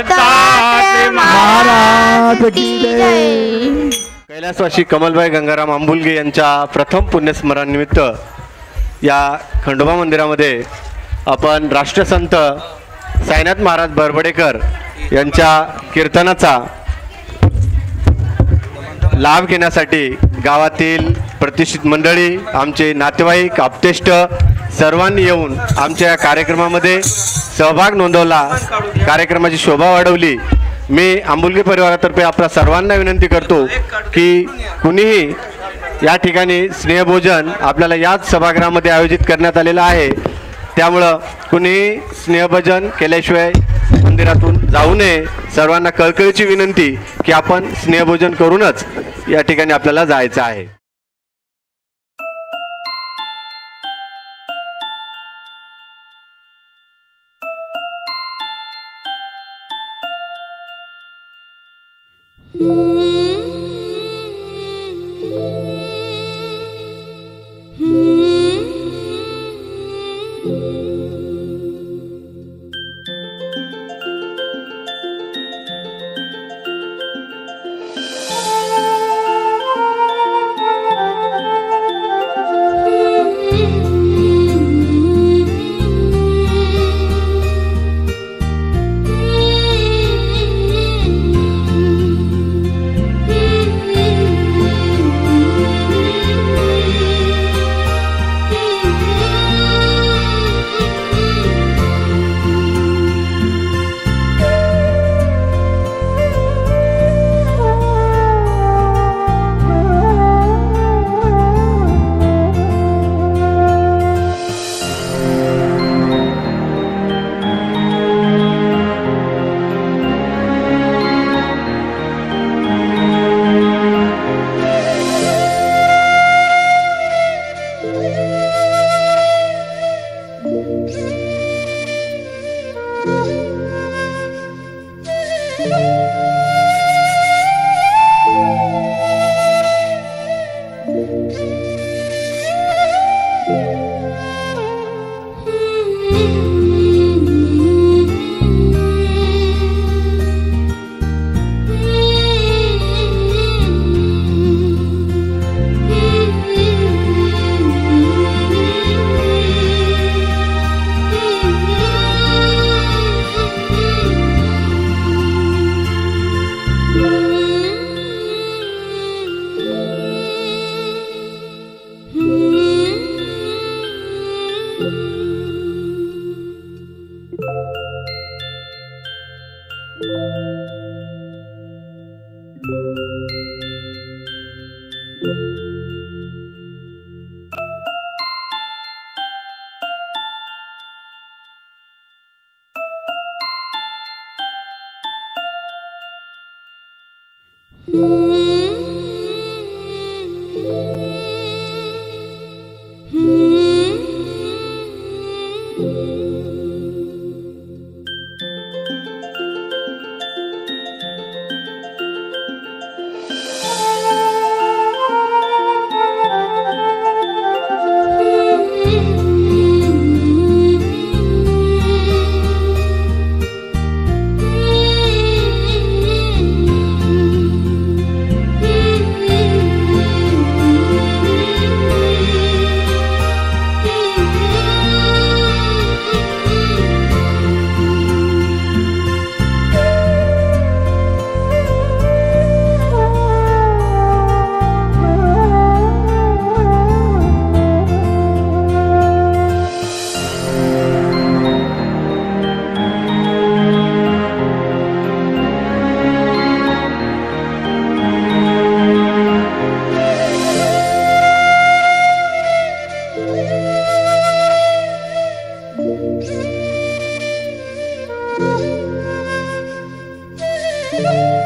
दत्तात्रय महाराज की जय. कैलासवासी कमलबाई गंगाराम आंबुलगे यांच्या प्रथम पुण्यस्मरणानिमित्त या खंडोबा मंदिरामध्ये आपण राष्ट्रसंत साईनाथ महाराज बरबडेकर यांच्या कीर्तनाचा लाभ घेण्यासाठी गावातील प्रतिष्ठित मंडळी, आमचे नातेवाईक, आप्तेष्ट सर्वांनी येऊन आमच्या कार्यक्रमामध्ये सहभाग नोंदवला, कार्यक्रमाची शोभा वाढवली. मी आंबुलगे परिवारातर्फे आपल्या सर्वांना विनंती करतो की कुणीही या ठिकाणी स्नेहभोजन आपल्याला याच सभागृहामध्ये आयोजित करण्यात आलेलं आहे, त्यामुळं कुणीही स्नेहभोजन केल्याशिवाय मंदिरातून जाऊ नये. सर्वांना कळकळीची विनंती की आपण स्नेहभोजन करूनच या ठिकाणी आपल्याला जायचं आहे. Thank you.